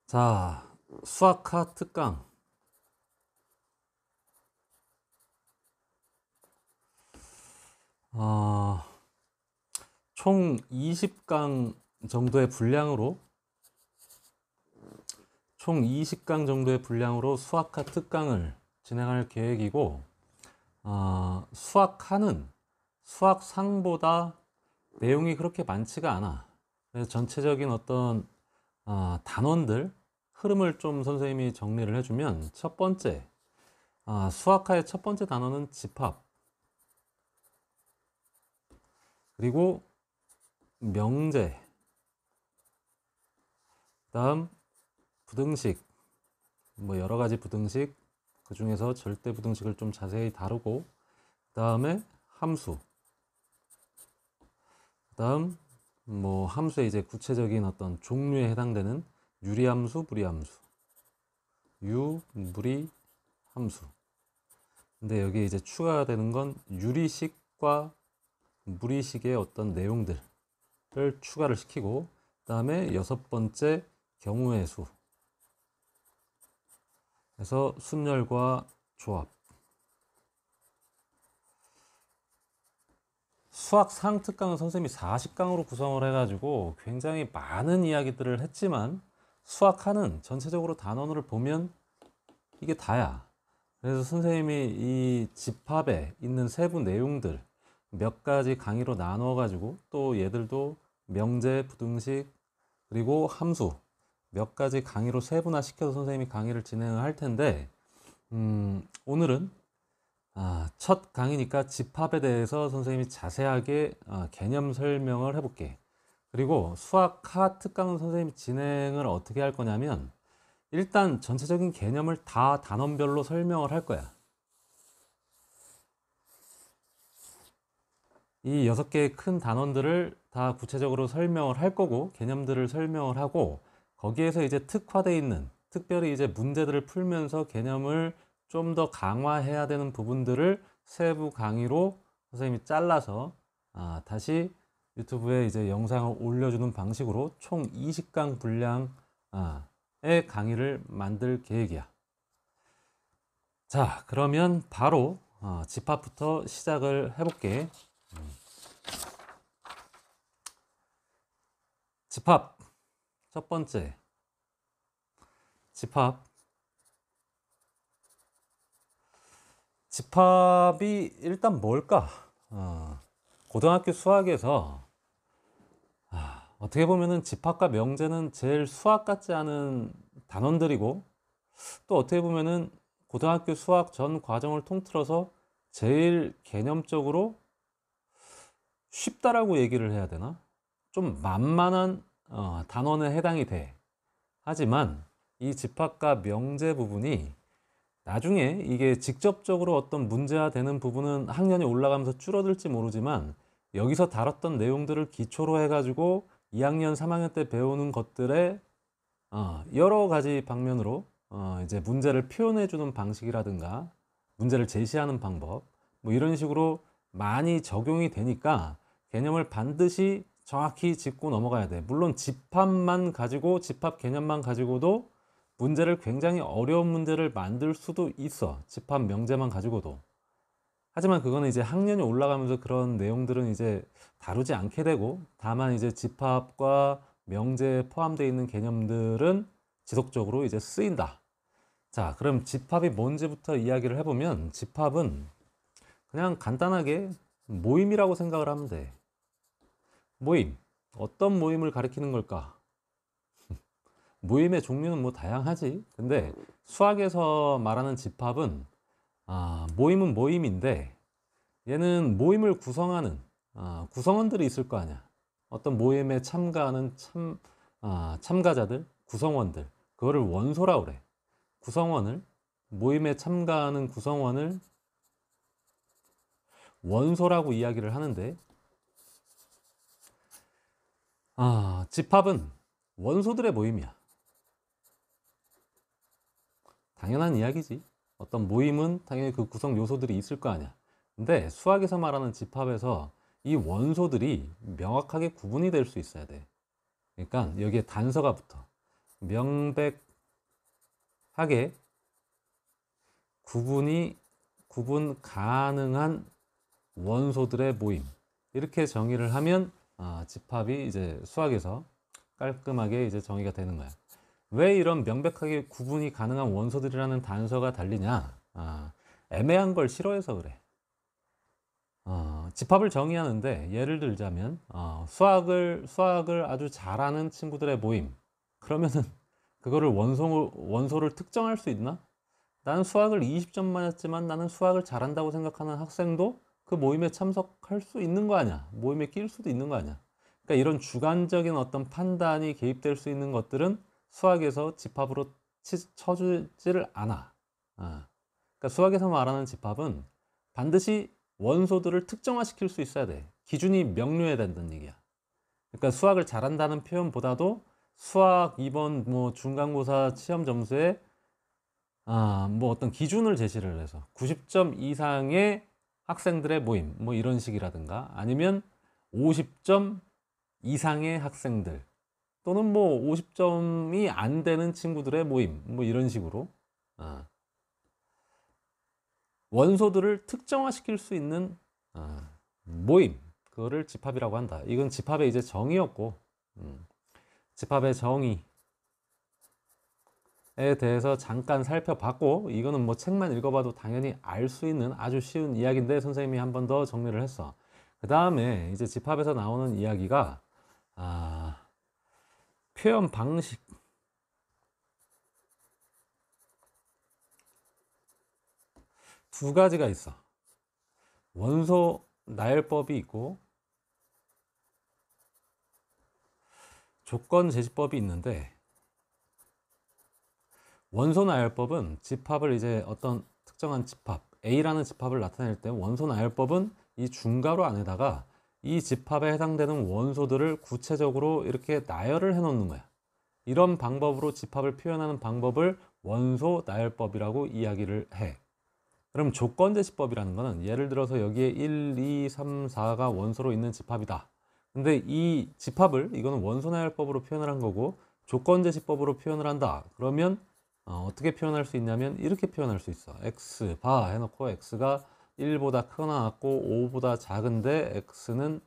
자, 수학화 특강. 어, 총 20강 정도의 분량으로 수학화 특강을 진행할 계획이고, 수학하는 수학상보다 내용이 그렇게 많지가 않아. 그래서 전체적인 어떤 단원들 흐름을 좀 선생님이 정리를 해주면, 첫 번째, 수학화의 첫 번째 단원은 집합, 그리고 명제, 다음 부등식, 뭐 여러 가지 부등식, 그 중에서 절대 부등식을 좀 자세히 다루고, 다음에 함수, 다음 뭐 함수의 이제 구체적인 어떤 종류에 해당되는 유리함수, 무리함수, 무리, 함수. 근데 여기 이제 추가되는 건 유리식과 무리식의 어떤 내용들을 추가를 시키고, 다음에 여섯 번째 경우의 수, 그래서 순열과 조합. 수학 상특강은 선생님이 40강으로 구성을 해가지고 굉장히 많은 이야기들을 했지만, 수학하는 전체적으로 단원을 보면 이게 다야. 그래서 선생님이 이 집합에 있는 세부 내용들 몇 가지 강의로 나눠 가지고, 또 얘들도 명제, 부등식, 그리고 함수 몇 가지 강의로 세분화 시켜서 선생님이 강의를 진행을 할 텐데, 오늘은 첫 강의니까 집합에 대해서 선생님이 자세하게 개념 설명을 해볼게. 그리고 수학하 특강은 선생님이 진행을 어떻게 할 거냐면, 일단 전체적인 개념을 다 단원별로 설명을 할 거야. 이 6개의 큰 단원들을 다 구체적으로 설명을 할 거고, 개념들을 설명을 하고, 거기에서 이제 특화되어 있는, 특별히 이제 문제들을 풀면서 개념을 좀 더 강화해야 되는 부분들을 세부 강의로 선생님이 잘라서 다시 유튜브에 이제 영상을 올려주는 방식으로 총 20강 분량의 강의를 만들 계획이야. 자, 그러면 바로 집합부터 시작을 해볼게. 집합 첫 번째, 집합이 일단 뭘까? 고등학교 수학에서 어떻게 보면은 집합과 명제는 제일 수학 같지 않은 단원들이고, 또 어떻게 보면은 고등학교 수학 전 과정을 통틀어서 제일 개념적으로 쉽다라고 얘기를 해야 되나? 좀 만만한 단원에 해당이 돼. 하지만 이 집합과 명제 부분이 나중에 이게 직접적으로 어떤 문제화 되는 부분은 학년이 올라가면서 줄어들지 모르지만, 여기서 다뤘던 내용들을 기초로 해가지고 2학년, 3학년 때 배우는 것들의 여러 가지 방면으로 이제 문제를 표현해주는 방식이라든가 문제를 제시하는 방법, 뭐 이런 식으로 많이 적용이 되니까 개념을 반드시 정확히 짚고 넘어가야 돼. 물론 집합만 가지고, 집합 개념만 가지고도 문제를 굉장히 어려운 문제를 만들 수도 있어. 집합 명제만 가지고도. 하지만 그거는 이제 학년이 올라가면서 그런 내용들은 이제 다루지 않게 되고, 다만 이제 집합과 명제에 포함되어 있는 개념들은 지속적으로 이제 쓰인다. 자, 그럼 집합이 뭔지부터 이야기를 해보면, 집합은 그냥 간단하게 모임이라고 생각을 하면 돼. 모임. 어떤 모임을 가리키는 걸까? 모임의 종류는 뭐 다양하지. 근데 수학에서 말하는 집합은 모임은 모임인데, 얘는 모임을 구성하는 구성원들이 있을 거 아니야. 어떤 모임에 참가하는 참가자들, 구성원들, 그거를 원소라고 그래. 구성원을, 모임에 참가하는 구성원을 원소라고 이야기를 하는데, 집합은 원소들의 모임이야. 당연한 이야기지. 어떤 모임은 당연히 그 구성 요소들이 있을 거 아니야. 근데 수학에서 말하는 집합에서 이 원소들이 명확하게 구분이 될 수 있어야 돼. 그러니까 여기에 단서가 붙어. 명백하게 구분 가능한 원소들의 모임, 이렇게 정의를 하면 집합이 이제 수학에서 깔끔하게 이제 정의가 되는 거야. 왜 이런 명백하게 구분이 가능한 원소들이라는 단서가 달리냐? 애매한 걸 싫어해서 그래. 집합을 정의하는데 예를 들자면 수학을 아주 잘하는 친구들의 모임, 그러면은 그거를 원소를 특정할 수 있나? 나는 수학을 20점 맞았지만 나는 수학을 잘한다고 생각하는 학생도 그 모임에 참석할 수 있는 거 아니야. 모임에 낄 수도 있는 거 아니야. 그러니까 이런 주관적인 어떤 판단이 개입될 수 있는 것들은 수학에서 집합으로 쳐주지를 않아. 그러니까 수학에서 말하는 집합은 반드시 원소들을 특정화시킬 수 있어야 돼. 기준이 명료해야 된다는 얘기야. 그러니까 수학을 잘한다는 표현보다도 수학 이번 뭐 중간고사 시험 점수에 뭐 어떤 기준을 제시를 해서 90점 이상의 학생들의 모임, 뭐 이런 식이라든가, 아니면 50점 이상의 학생들, 또는 뭐 50점이 안 되는 친구들의 모임, 뭐 이런 식으로 원소들을 특정화시킬 수 있는 모임, 그거를 집합이라고 한다. 이건 집합의 이제 정의였고, 집합의 정의에 대해서 잠깐 살펴봤고, 이거는 뭐 책만 읽어봐도 당연히 알 수 있는 아주 쉬운 이야기인데 선생님이 한 번 더 정리를 했어. 그 다음에 이제 집합에서 나오는 이야기가 표현 방식, 두 가지가 있어. 원소 나열법이 있고 조건 제시법이 있는데, 원소 나열법은 집합을 이제 어떤 특정한 집합 A라는 집합을 나타낼 때 원소 나열법은 이 중괄호 안에다가 이 집합에 해당되는 원소들을 구체적으로 이렇게 나열을 해 놓는 거야. 이런 방법으로 집합을 표현하는 방법을 원소 나열법이라고 이야기를 해. 그럼 조건 제시법이라는 거는 예를 들어서 여기에 1, 2, 3, 4가 원소로 있는 집합이다. 근데 이 집합을, 이거는 원소 나열법으로 표현을 한 거고 조건 제시법으로 표현을 한다. 그러면 어떻게 표현할 수 있냐면 이렇게 표현할 수 있어. x 바 해놓고 x가 1보다 크거나 같고 5보다 작은데 x는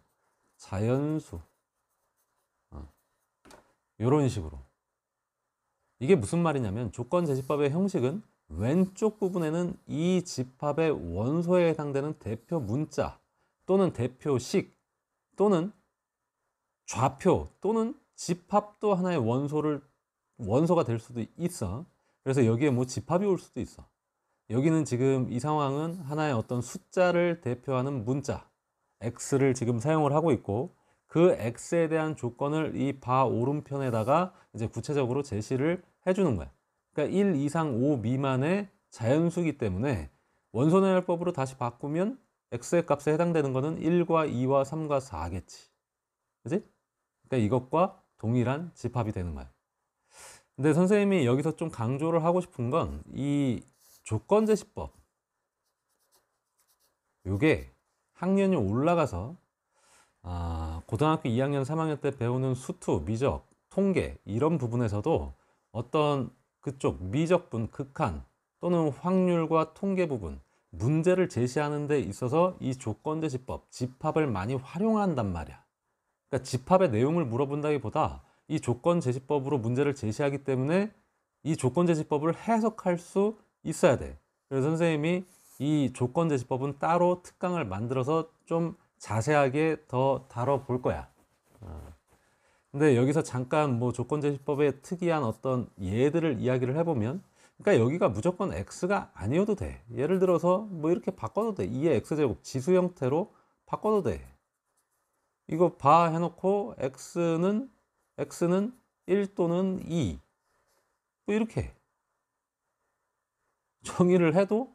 자연수, 이런 식으로. 이게 무슨 말이냐면 조건 제시법의 형식은 왼쪽 부분에는 이 집합의 원소에 해당되는 대표 문자 또는 대표식 또는 좌표 또는 집합도 하나의 원소가 될 수도 있어. 그래서 여기에 뭐 집합이 올 수도 있어. 여기는 지금 이 상황은 하나의 어떤 숫자를 대표하는 문자 x를 지금 사용을 하고 있고, 그 x에 대한 조건을 이 바 오른편에다가 이제 구체적으로 제시를 해주는 거야. 그러니까 1 이상 5 미만의 자연수이기 때문에 원소나열법으로 다시 바꾸면 x의 값에 해당되는 거는 1과 2와 3과 4겠지. 그지? 그러니까 이것과 동일한 집합이 되는 거야. 근데 선생님이 여기서 좀 강조를 하고 싶은 건 이 조건제시법, 요게 학년이 올라가서 고등학교 2학년, 3학년 때 배우는 수투, 미적, 통계 이런 부분에서도 어떤 그쪽 미적분, 극한 또는 확률과 통계 부분 문제를 제시하는 데 있어서 이 조건제시법, 집합을 많이 활용한단 말이야. 그러니까 집합의 내용을 물어본다기보다 이 조건제시법으로 문제를 제시하기 때문에 이 조건제시법을 해석할 수 있어야 돼. 그래서 선생님이 이 조건제시법은 따로 특강을 만들어서 좀 자세하게 더 다뤄볼 거야. 근데 여기서 잠깐 뭐 조건제시법의 특이한 어떤 예들을 이야기를 해보면, 그러니까 여기가 무조건 x가 아니어도 돼. 예를 들어서 뭐 이렇게 바꿔도 돼. 2의 x제곱 지수 형태로 바꿔도 돼. 이거 바 해놓고 x는 1 또는 2 뭐 이렇게 정의를 해도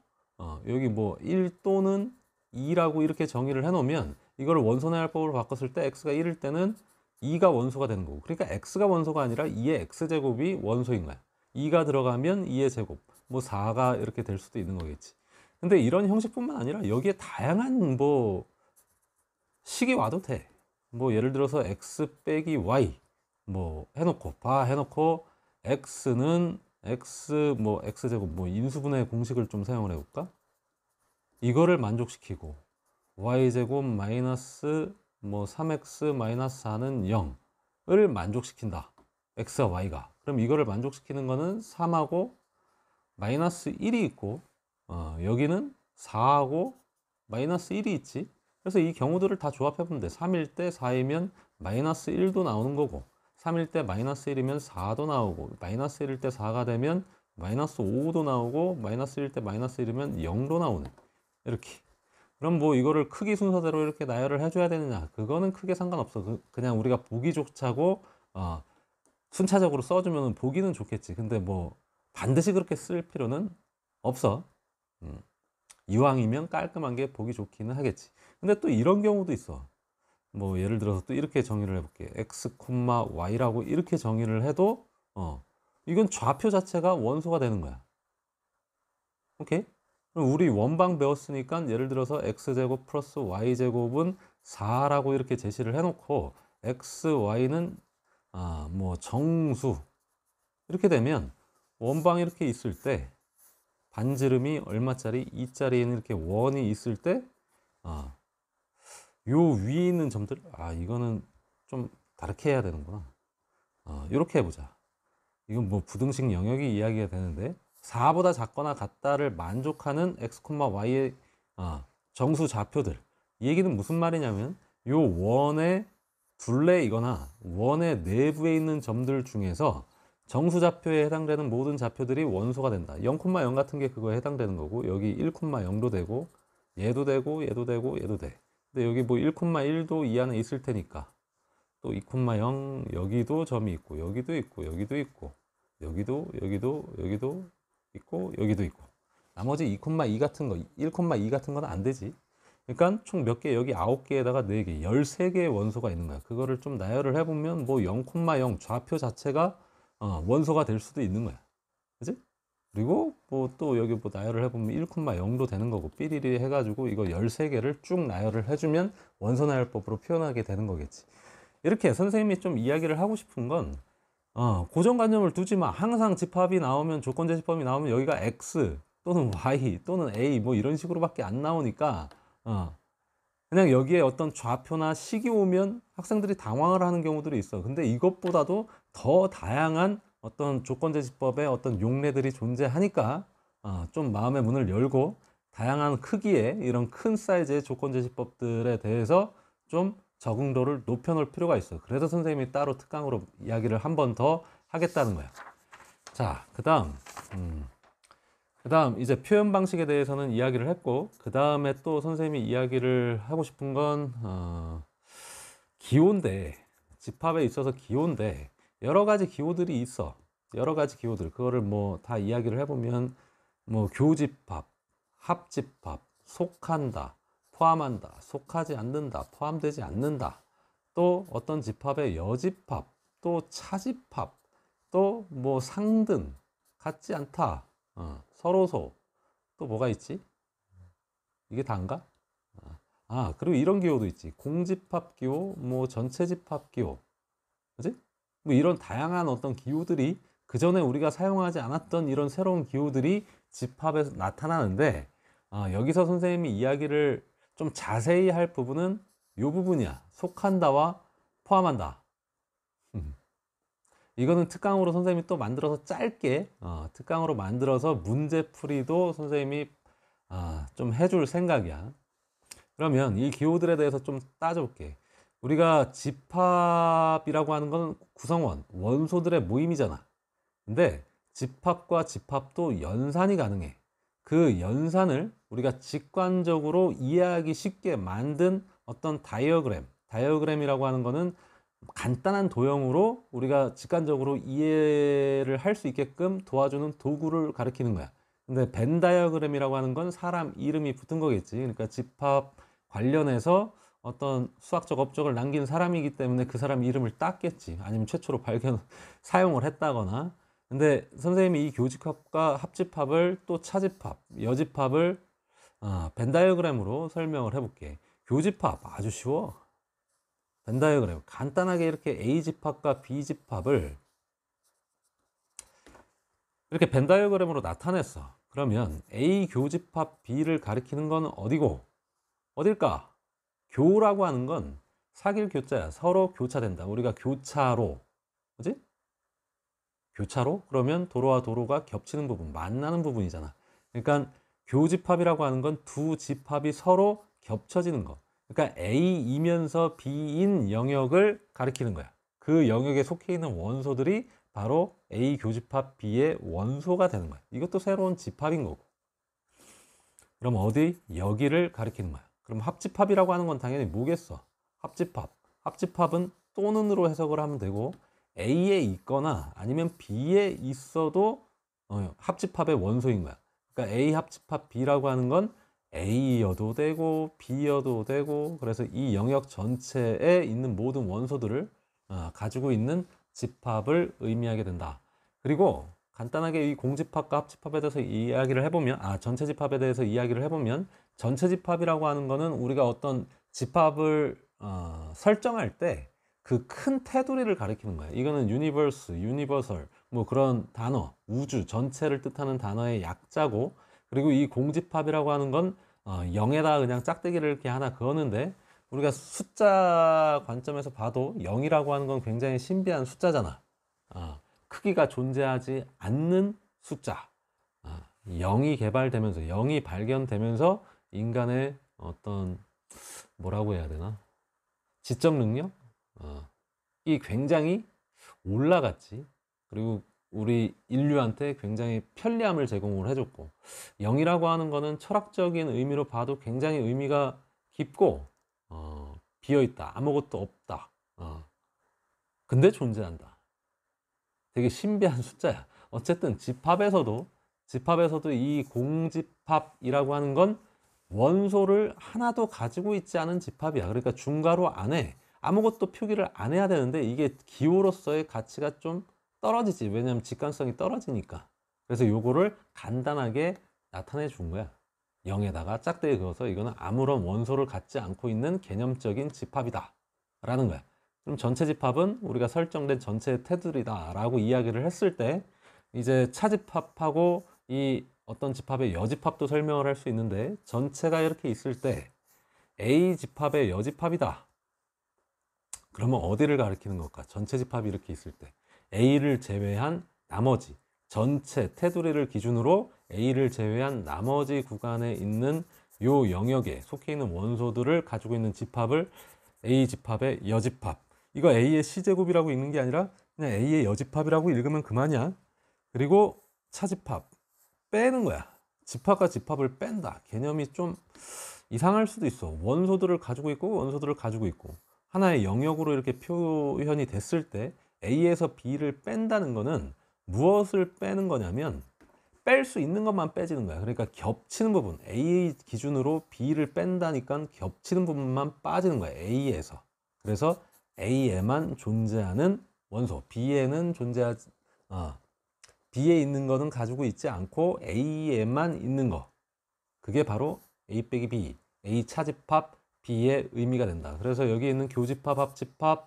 여기 뭐 1 또는 2라고 이렇게 정의를 해놓으면 이거를 원소나열법으로 바꿨을 때 x가 1일 때는 2가 원소가 되는 거고, 그러니까 x가 원소가 아니라 2의 x제곱이 원소인 거야. 2가 들어가면 2의 제곱, 뭐 4가 이렇게 될 수도 있는 거겠지. 근데 이런 형식뿐만 아니라 여기에 다양한 뭐 식이 와도 돼. 뭐 예를 들어서 x 빼기 y 뭐 해놓고 바 해놓고 x는 뭐 x제곱 뭐 인수분해 공식을 좀 사용을 해볼까? 이거를 만족시키고 y제곱 마이너스 뭐 3x 마이너스 4는 0을 만족시킨다. x와 y가. 그럼 이거를 만족시키는 거는 3하고 마이너스 1이 있고 여기는 4하고 마이너스 1이 있지. 그래서 이 경우들을 다 조합해보면 돼. 3일 때 4이면 마이너스 1도 나오는 거고 3일 때 마이너스 1이면 4도 나오고 마이너스 1일 때 4가 되면 마이너스 5도 나오고 마이너스 1일 때 마이너스 1이면 0도 나오네. 이렇게. 그럼 뭐 이거를 크기 순서대로 이렇게 나열을 해줘야 되느냐? 그거는 크게 상관없어. 그냥 우리가 보기 좋자고 순차적으로 써주면 보기는 좋겠지. 근데 뭐 반드시 그렇게 쓸 필요는 없어. 이왕이면 깔끔한 게 보기 좋기는 하겠지. 근데 또 이런 경우도 있어. 뭐 예를 들어서 또 이렇게 정의를 해볼게. x, y라고 이렇게 정의를 해도 이건 좌표 자체가 원소가 되는 거야. 오케이? 그럼 우리 원방 배웠으니까 예를 들어서 x제곱 플러스 y제곱은 4라고 이렇게 제시를 해놓고 x, y는 뭐 정수 이렇게 되면 원방이 이렇게 있을 때 반지름이 얼마짜리? 2짜리에는 이렇게 원이 있을 때 요 위에 있는 점들 이거는 좀 다르게 해야 되는구나. 이렇게 해보자. 이건 뭐 부등식 영역이 이야기가 되는데 4보다 작거나 같다를 만족하는 x, y의 정수 좌표들. 이 얘기는 무슨 말이냐면 요 원의 둘레이거나 원의 내부에 있는 점들 중에서 정수 좌표에 해당되는 모든 좌표들이 원소가 된다. 0,0 같은 게 그거에 해당되는 거고 여기 1,0도 되고 얘도 되고 얘도 되고 얘도 돼. 근데 여기 뭐 1,1도 이 안에 있을 테니까 또 2,0 여기도 점이 있고 여기도 있고 여기도 있고 여기도 있고 여기도 있고 나머지 2,2 같은 거 1,2 같은 건 안 되지. 그러니까 총 몇 개 여기 9개에다가 4개 13개의 원소가 있는 거야. 그거를 좀 나열을 해보면 뭐 0,0 좌표 자체가 원소가 될 수도 있는 거야. 그지? 그리고 뭐 또 여기 뭐 나열을 해보면 1,0도 되는 거고 삐리리 해가지고 이거 13개를 쭉 나열을 해주면 원소 나열법으로 표현하게 되는 거겠지. 이렇게 선생님이 좀 이야기를 하고 싶은 건 고정관념을 두지 마. 항상 집합이 나오면 조건제 집합이 나오면 여기가 x 또는 y 또는 a 뭐 이런 식으로밖에 안 나오니까 그냥 여기에 어떤 좌표나 식이 오면 학생들이 당황을 하는 경우들이 있어. 근데 이것보다도 더 다양한 어떤 조건제시법의 어떤 용례들이 존재하니까 좀 마음의 문을 열고 다양한 크기의 이런 큰 사이즈의 조건제시법들에 대해서 좀 적응도를 높여놓을 필요가 있어. 그래서 선생님이 따로 특강으로 이야기를 한 번 더 하겠다는 거야. 자, 그 다음 이제 표현 방식에 대해서는 이야기를 했고 그 다음에 또 선생님이 이야기를 하고 싶은 건 기호인데 집합에 있어서 기호인데 여러 가지 기호들이 있어. 여러 가지 기호들 그거를 뭐 다 이야기를 해보면 뭐 교집합, 합집합, 속한다, 포함한다, 속하지 않는다, 포함되지 않는다, 또 어떤 집합의 여집합, 또 차집합, 또 뭐 상등, 같지 않다, 서로소, 또 뭐가 있지? 이게 다인가? 그리고 이런 기호도 있지. 공집합 기호, 뭐 전체집합 기호, 그지? 뭐 이런 다양한 어떤 기호들이 그 전에 우리가 사용하지 않았던 이런 새로운 기호들이 집합에서 나타나는데 여기서 선생님이 이야기를 좀 자세히 할 부분은 이 부분이야. 속한다와 포함한다. 이거는 특강으로 선생님이 또 만들어서 짧게 특강으로 만들어서 문제풀이도 선생님이 좀 해줄 생각이야. 그러면 이 기호들에 대해서 좀 따져볼게. 우리가 집합이라고 하는 건 구성원, 원소들의 모임이잖아. 근데 집합과 집합도 연산이 가능해. 그 연산을 우리가 직관적으로 이해하기 쉽게 만든 어떤 다이어그램이라고 하는 거는 간단한 도형으로 우리가 직관적으로 이해를 할 수 있게끔 도와주는 도구를 가리키는 거야. 근데 벤 다이어그램이라고 하는 건 사람 이름이 붙은 거겠지. 그러니까 집합 관련해서 어떤 수학적 업적을 남긴 사람이기 때문에 그 사람 이름을 땄겠지. 아니면 최초로 사용을 했다거나. 근데 선생님이 이 교집합과 합집합을 또 차집합, 여집합을 벤 다이어그램으로 설명을 해볼게. 교집합 아주 쉬워. 벤 다이어그램 간단하게 이렇게 A집합과 B집합을 이렇게 벤 다이어그램으로 나타냈어. 그러면 A 교집합 B를 가리키는 건 어디고 어딜까? 교라고 하는 건 사귈 교자야. 서로 교차된다. 우리가 교차로, 그지? 교차로? 그러면 도로와 도로가 겹치는 부분, 만나는 부분이잖아. 그러니까 교집합이라고 하는 건 두 집합이 서로 겹쳐지는 거. 그러니까 A이면서 B인 영역을 가리키는 거야. 그 영역에 속해 있는 원소들이 바로 A 교집합 B의 원소가 되는 거야. 이것도 새로운 집합인 거고. 그럼 어디? 여기를 가리키는 거야. 그럼 합집합이라고 하는 건 당연히 뭐겠어? 합집합. 합집합은 또는으로 해석을 하면 되고 A에 있거나 아니면 B에 있어도 합집합의 원소인 거야. 그러니까 A 합집합 B라고 하는 건 A여도 되고 B여도 되고, 그래서 이 영역 전체에 있는 모든 원소들을 가지고 있는 집합을 의미하게 된다. 그리고 간단하게 이 공집합과 합집합에 대해서 이야기를 해보면, 전체 집합에 대해서 이야기를 해보면, 전체 집합이라고 하는 거는 우리가 어떤 집합을 설정할 때 그 큰 테두리를 가리키는 거예요. 이거는 유니버스, 유니버설, 뭐 그런 단어, 우주 전체를 뜻하는 단어의 약자고, 그리고 이 공집합이라고 하는 건 0에다 그냥 짝대기를 이렇게 하나 그었는데, 우리가 숫자 관점에서 봐도 0이라고 하는 건 굉장히 신비한 숫자잖아. 크기가 존재하지 않는 숫자. 0이 개발되면서, 0이 발견되면서 인간의 어떤 뭐라고 해야 되나? 지적 능력? 이 굉장히 올라갔지. 그리고 우리 인류한테 굉장히 편리함을 제공을 해줬고, 0이라고 하는 거는 철학적인 의미로 봐도 굉장히 의미가 깊고, 비어있다. 아무것도 없다. 근데 존재한다. 되게 신비한 숫자야. 어쨌든 집합에서도 이 공집합이라고 하는 건 원소를 하나도 가지고 있지 않은 집합이야. 그러니까 중괄호 안에 아무것도 표기를 안 해야 되는데 이게 기호로서의 가치가 좀 떨어지지. 왜냐면 직관성이 떨어지니까. 그래서 요거를 간단하게 나타내 준 거야. 0에다가 짝대기 그어서 이거는 아무런 원소를 갖지 않고 있는 개념적인 집합이다 라는 거야. 그럼 전체 집합은 우리가 설정된 전체 테두리다 라고 이야기를 했을 때, 이제 차집합하고 이 어떤 집합의 여집합도 설명을 할 수 있는데, 전체가 이렇게 있을 때 A 집합의 여집합이다. 그러면 어디를 가리키는 걸까? 전체 집합이 이렇게 있을 때 A를 제외한 나머지, 전체 테두리를 기준으로 A를 제외한 나머지 구간에 있는 요 영역에 속해 있는 원소들을 가지고 있는 집합을 A 집합의 여집합. 이거 A의 C제곱이라고 읽는 게 아니라 그냥 A의 여집합이라고 읽으면 그만이야. 그리고 차집합 빼는 거야. 집합과 집합을 뺀다. 개념이 좀 이상할 수도 있어. 원소들을 가지고 있고 원소들을 가지고 있고 하나의 영역으로 이렇게 표현이 됐을 때 A에서 B를 뺀다는 거는 무엇을 빼는 거냐면 뺄 수 있는 것만 빼지는 거야. 그러니까 겹치는 부분, A 기준으로 B를 뺀다니까 겹치는 부분만 빠지는 거야. A에서. 그래서 A에만 존재하는 원소, B에는 존재하지, B에 있는 거는 가지고 있지 않고 A에만 있는 거. 그게 바로 A 빼기 B, A 차집합 B의 의미가 된다. 그래서 여기 있는 교집합, 합집합,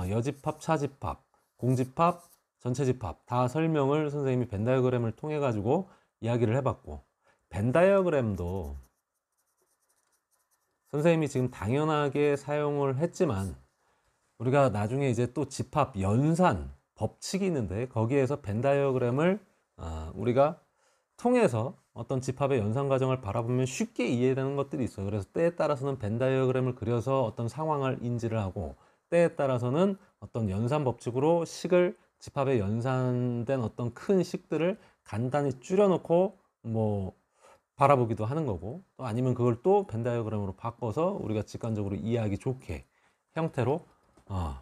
여집합, 차집합, 공집합, 전체집합 다 설명을 선생님이 벤 다이어그램을 통해 가지고 이야기를 해봤고, 벤 다이어그램도 선생님이 지금 당연하게 사용을 했지만 우리가 나중에 이제 또 집합 연산 법칙이 있는데 거기에서 벤 다이어그램을 우리가 통해서 어떤 집합의 연산 과정을 바라보면 쉽게 이해되는 것들이 있어요. 그래서 때에 따라서는 벤 다이어그램을 그려서 어떤 상황을 인지를 하고, 때에 따라서는 어떤 연산 법칙으로 식을, 집합에 연산된 어떤 큰 식들을 간단히 줄여놓고 뭐 바라보기도 하는 거고, 또 아니면 그걸 또 벤 다이어그램으로 바꿔서 우리가 직관적으로 이해하기 좋게 형태로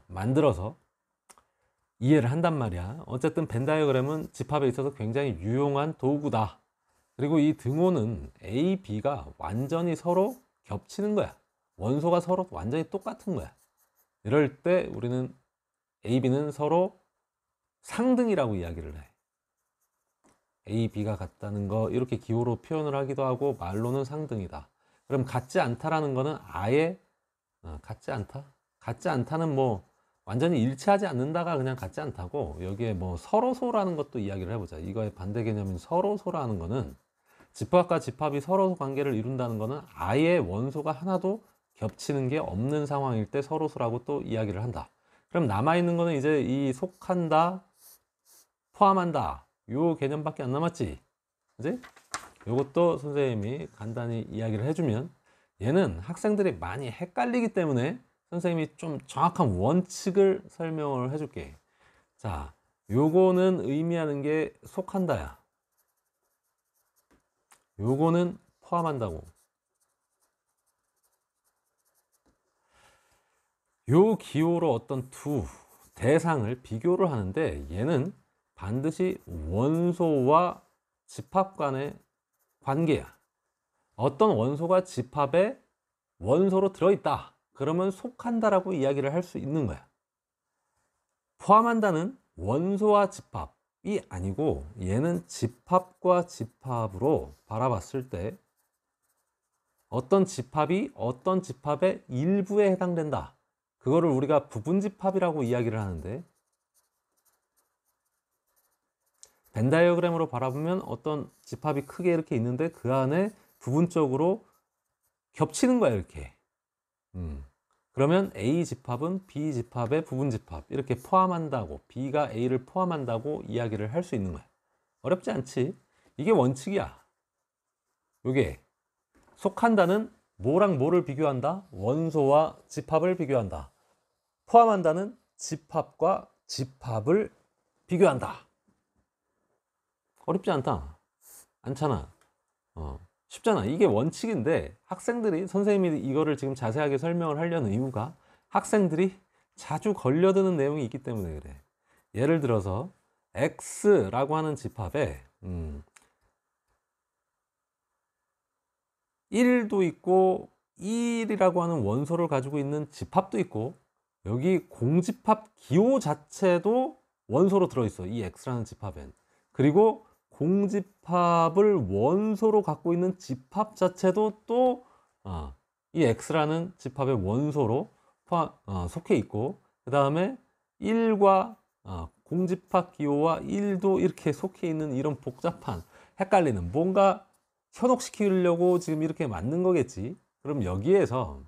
만들어서 이해를 한단 말이야. 어쨌든 벤 다이어그램은 집합에 있어서 굉장히 유용한 도구다. 그리고 이 등호는 A, B가 완전히 서로 겹치는 거야. 원소가 서로 완전히 똑같은 거야. 이럴 때 우리는 A, B는 서로 상등이라고 이야기를 해. A, B가 같다는 거 이렇게 기호로 표현을 하기도 하고 말로는 상등이다. 그럼 같지 않다라는 거는 아예 같지 않다? 같지 않다는 뭐 완전히 일치하지 않는다가 그냥 같지 않다고, 여기에 뭐 서로소라는 것도 이야기를 해보자. 이거의 반대 개념인 서로소라는 거는, 집합과 집합이 서로소 관계를 이룬다는 거는 아예 원소가 하나도 겹치는 게 없는 상황일 때 서로소라고 또 이야기를 한다. 그럼 남아있는 거는 이제 이 속한다, 포함한다, 요 개념밖에 안 남았지. 그지? 요것도 선생님이 간단히 이야기를 해주면, 얘는 학생들이 많이 헷갈리기 때문에 선생님이 좀 정확한 원칙을 설명을 해줄게. 자, 요거는 의미하는 게 속한다야. 요거는 포함한다고. 요 기호로 어떤 두 대상을 비교를 하는데, 얘는 반드시 원소와 집합 간의 관계야. 어떤 원소가 집합에 원소로 들어있다, 그러면 속한다라고 이야기를 할 수 있는 거야. 포함한다는 원소와 집합이 아니고, 얘는 집합과 집합으로 바라봤을 때 어떤 집합이 어떤 집합의 일부에 해당된다, 그거를 우리가 부분집합이라고 이야기를 하는데, 벤 다이어그램으로 바라보면 어떤 집합이 크게 이렇게 있는데 그 안에 부분적으로 겹치는 거야, 이렇게. 그러면 A 집합은 B 집합의 부분집합, 이렇게 포함한다고, B가 A를 포함한다고 이야기를 할 수 있는 거야. 어렵지 않지? 이게 원칙이야. 요게 속한다는 뭐랑 뭐를 비교한다? 원소와 집합을 비교한다. 포함한다는 집합과 집합을 비교한다. 어렵지 않다. 않잖아. 쉽잖아. 이게 원칙인데, 학생들이, 선생님이 이거를 지금 자세하게 설명을 하려는 이유가 학생들이 자주 걸려드는 내용이 있기 때문에 그래. 예를 들어서 X라고 하는 집합에 1도 있고 1이라고 하는 원소를 가지고 있는 집합도 있고, 여기 공집합 기호 자체도 원소로 들어있어, 이 X라는 집합엔. 그리고 공집합을 원소로 갖고 있는 집합 자체도 또 이 X라는 집합의 원소로 속해 있고, 그 다음에 1과 공집합 기호와 1도 이렇게 속해 있는 이런 복잡한, 헷갈리는, 뭔가 현혹시키려고 지금 이렇게 만든 거겠지. 그럼 여기에서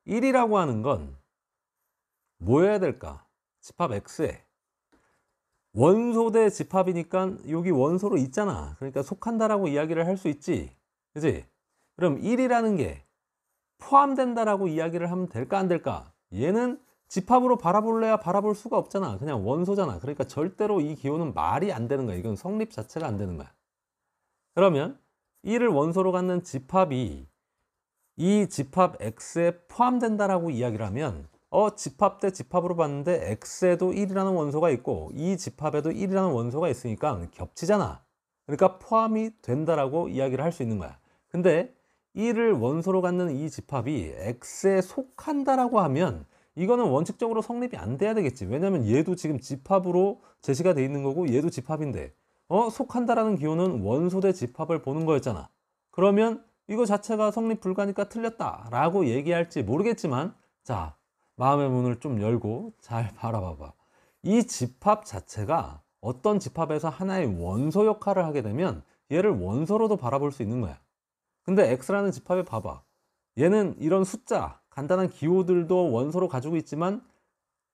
1이라고 하는 건 뭐여야 될까? 집합 X에 원소 대 집합이니까 여기 원소로 있잖아. 그러니까 속한다라고 이야기를 할 수 있지. 그지? 그럼 1이라는 게 포함된다라고 이야기를 하면 될까, 안 될까? 얘는 집합으로 바라볼래야 바라볼 수가 없잖아. 그냥 원소잖아. 그러니까 절대로 이 기호는 말이 안 되는 거야. 이건 성립 자체가 안 되는 거야. 그러면 1을 원소로 갖는 집합이 이 집합 X에 포함된다라고 이야기를 하면, 집합 대 집합으로 봤는데 X에도 1이라는 원소가 있고 이 집합에도 1이라는 원소가 있으니까 겹치잖아. 그러니까 포함이 된다라고 이야기를 할 수 있는 거야. 근데 1을 원소로 갖는 이 집합이 X에 속한다라고 하면 이거는 원칙적으로 성립이 안 돼야 되겠지. 왜냐면 얘도 지금 집합으로 제시가 돼 있는 거고 얘도 집합인데, 속한다라는 기호는 원소 대 집합을 보는 거였잖아. 그러면 이거 자체가 성립 불가니까 틀렸다라고 얘기할지 모르겠지만, 자, 마음의 문을 좀 열고 잘 바라봐봐. 이 집합 자체가 어떤 집합에서 하나의 원소 역할을 하게 되면 얘를 원소로도 바라볼 수 있는 거야. 근데 X라는 집합에 봐봐. 얘는 이런 숫자, 간단한 기호들도 원소로 가지고 있지만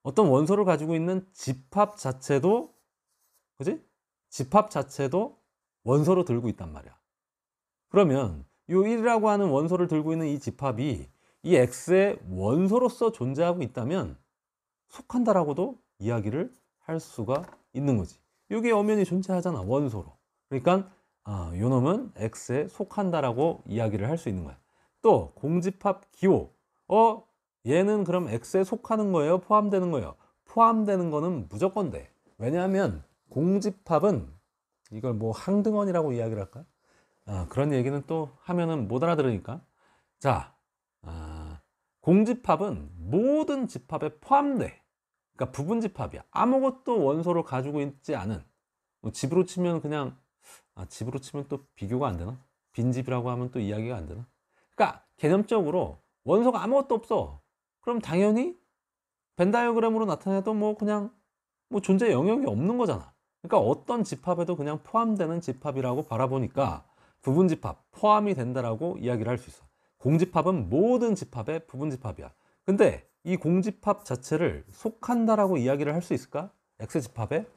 어떤 원소를 가지고 있는 집합 자체도, 그지? 집합 자체도 원소로 들고 있단 말이야. 그러면 이 1이라고 하는 원소를 들고 있는 이 집합이 이 X의 원소로서 존재하고 있다면 속한다라고도 이야기를 할 수가 있는 거지. 이게 엄연히 존재하잖아, 원소로. 그러니까 요 놈은 X에 속한다라고 이야기를 할 수 있는 거야. 또 공집합 기호, 얘는 그럼 X에 속하는 거예요, 포함되는 거예요? 포함되는 거는 무조건 돼. 왜냐하면 공집합은, 이걸 뭐 항등원이라고 이야기를 할까? 그런 얘기는 또 하면은 못 알아들으니까. 자, 공집합은 모든 집합에 포함돼. 그러니까 부분집합이야. 아무것도 원소를 가지고 있지 않은, 뭐 집으로 치면 그냥, 집으로 치면 또 비교가 안 되나? 빈집이라고 하면 또 이야기가 안 되나? 그러니까 개념적으로 원소가 아무것도 없어. 그럼 당연히 벤 다이어그램으로 나타내도 뭐 그냥 뭐 존재 영역이 없는 거잖아. 그러니까 어떤 집합에도 그냥 포함되는 집합이라고 바라보니까 부분 집합 포함이 된다라고 이야기를 할 수 있어. 공집합은 모든 집합의 부분 집합이야. 근데 이 공집합 자체를 속한다라고 이야기를 할 수 있을까? X 집합에?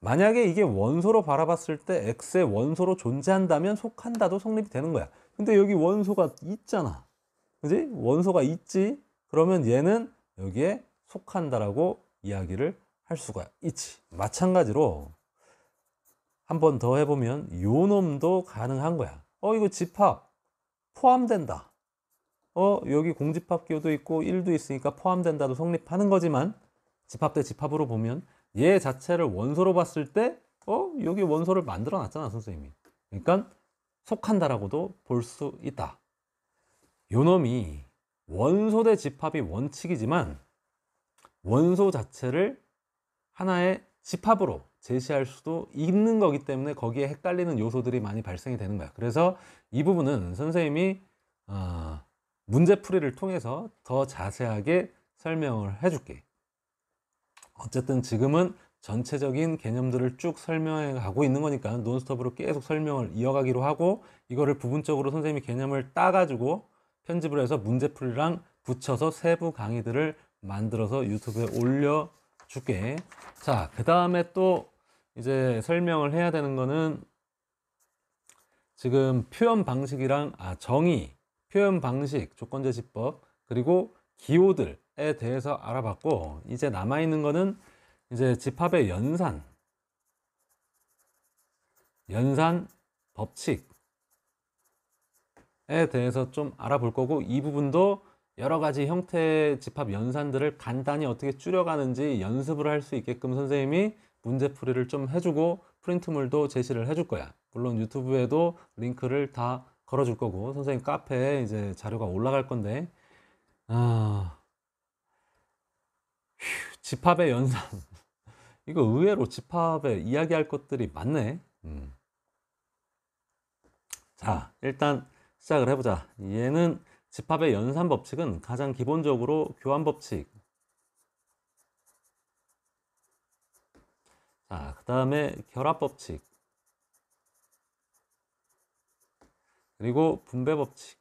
만약에 이게 원소로 바라봤을 때 X의 원소로 존재한다면 속한다도 성립이 되는 거야. 근데 여기 원소가 있잖아. 그지? 원소가 있지? 그러면 얘는 여기에 속한다라고 이야기를 할 수가 있지. 마찬가지로 한 번 더 해보면 요 놈도 가능한 거야. 이거 집합 포함된다. 여기 공집합 기호도 있고 1도 있으니까 포함된다도 성립하는 거지만 집합 대 집합으로 보면 얘 자체를 원소로 봤을 때 여기 원소를 만들어 놨잖아, 선생님이. 그러니까 속한다라고도 볼 수 있다. 요 놈이 원소 대 집합이 원칙이지만 원소 자체를 하나의 집합으로 제시할 수도 있는 거기 때문에 거기에 헷갈리는 요소들이 많이 발생이 되는 거야. 그래서 이 부분은 선생님이 문제풀이를 통해서 더 자세하게 설명을 해줄게. 어쨌든 지금은 전체적인 개념들을 쭉 설명해 가고 있는 거니까 논스톱으로 계속 설명을 이어가기로 하고, 이거를 부분적으로 선생님이 개념을 따가지고 편집을 해서 문제풀이랑 붙여서 세부 강의들을 만들어서 유튜브에 올려줄게. 자, 그 다음에 또 이제 설명을 해야 되는 거는 지금 표현 방식이랑 정의, 표현 방식, 조건제시법, 그리고 기호들에 대해서 알아봤고, 이제 남아있는 거는 이제 집합의 연산 법칙에 대해서 좀 알아볼 거고, 이 부분도 여러 가지 형태의 집합 연산들을 간단히 어떻게 줄여가는지 연습을 할 수 있게끔 선생님이 문제풀이를 좀 해주고 프린트물도 제시를 해줄 거야. 물론 유튜브에도 링크를 다 걸어줄 거고 선생님 카페에 이제 자료가 올라갈 건데, 집합의 연산 이거 의외로 집합에 이야기할 것들이 많네. 자, 일단 시작을 해보자. 얘는 집합의 연산 법칙은 가장 기본적으로 교환 법칙, 자, 그 다음에 결합 법칙, 그리고 분배 법칙.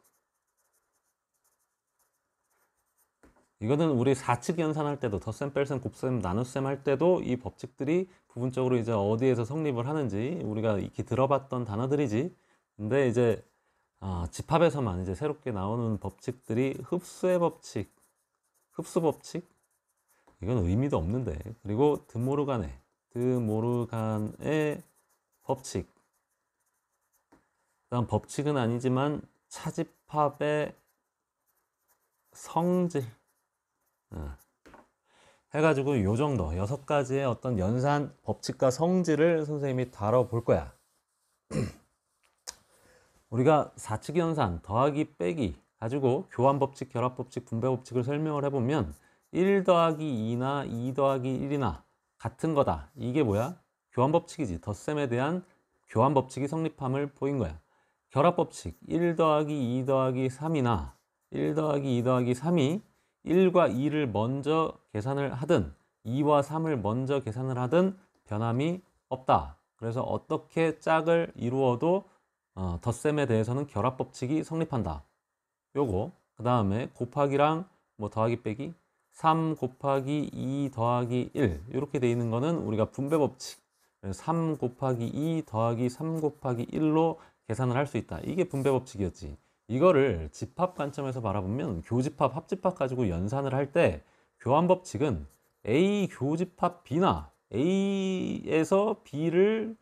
이거는 우리 4측 연산할 때도 덧셈, 뺄셈, 곱셈, 나눗셈 할 때도 이 법칙들이 부분적으로 이제 어디에서 성립을 하는지 우리가 익히 들어봤던 단어들이지. 근데 이제 집합에서만 이제 새롭게 나오는 법칙들이 흡수의 법칙, 흡수 법칙, 이건 의미도 없는데. 그리고 드모르간의 법칙. 그다음 법칙은 아니지만 차집합의 성질 해가지고 요 정도 6가지의 어떤 연산 법칙과 성질을 선생님이 다뤄볼 거야. 우리가 4측 연산 더하기 빼기 가지고 교환 법칙, 결합 법칙, 분배 법칙을 설명을 해보면 1 더하기 2나 2 더하기 1이나 같은 거다. 이게 뭐야? 교환 법칙이지. 덧셈에 대한 교환 법칙이 성립함을 보인 거야. 결합 법칙 1 더하기 2 더하기 3이나 1 더하기 2 더하기 3이 1과 2를 먼저 계산을 하든 2와 3을 먼저 계산을 하든 변함이 없다. 그래서 어떻게 짝을 이루어도 덧셈에 대해서는 결합 법칙이 성립한다. 요거. 그 다음에 곱하기랑 뭐 더하기 빼기 3 곱하기 2 더하기 1 이렇게 돼 있는 거는 우리가 분배 법칙 3 곱하기 2 더하기 3 곱하기 1로 계산을 할 수 있다. 이게 분배 법칙이었지. 이거를 집합 관점에서 바라보면 교집합, 합집합 가지고 연산을 할 때 교환 법칙은 A 교집합 B나 A에서 B를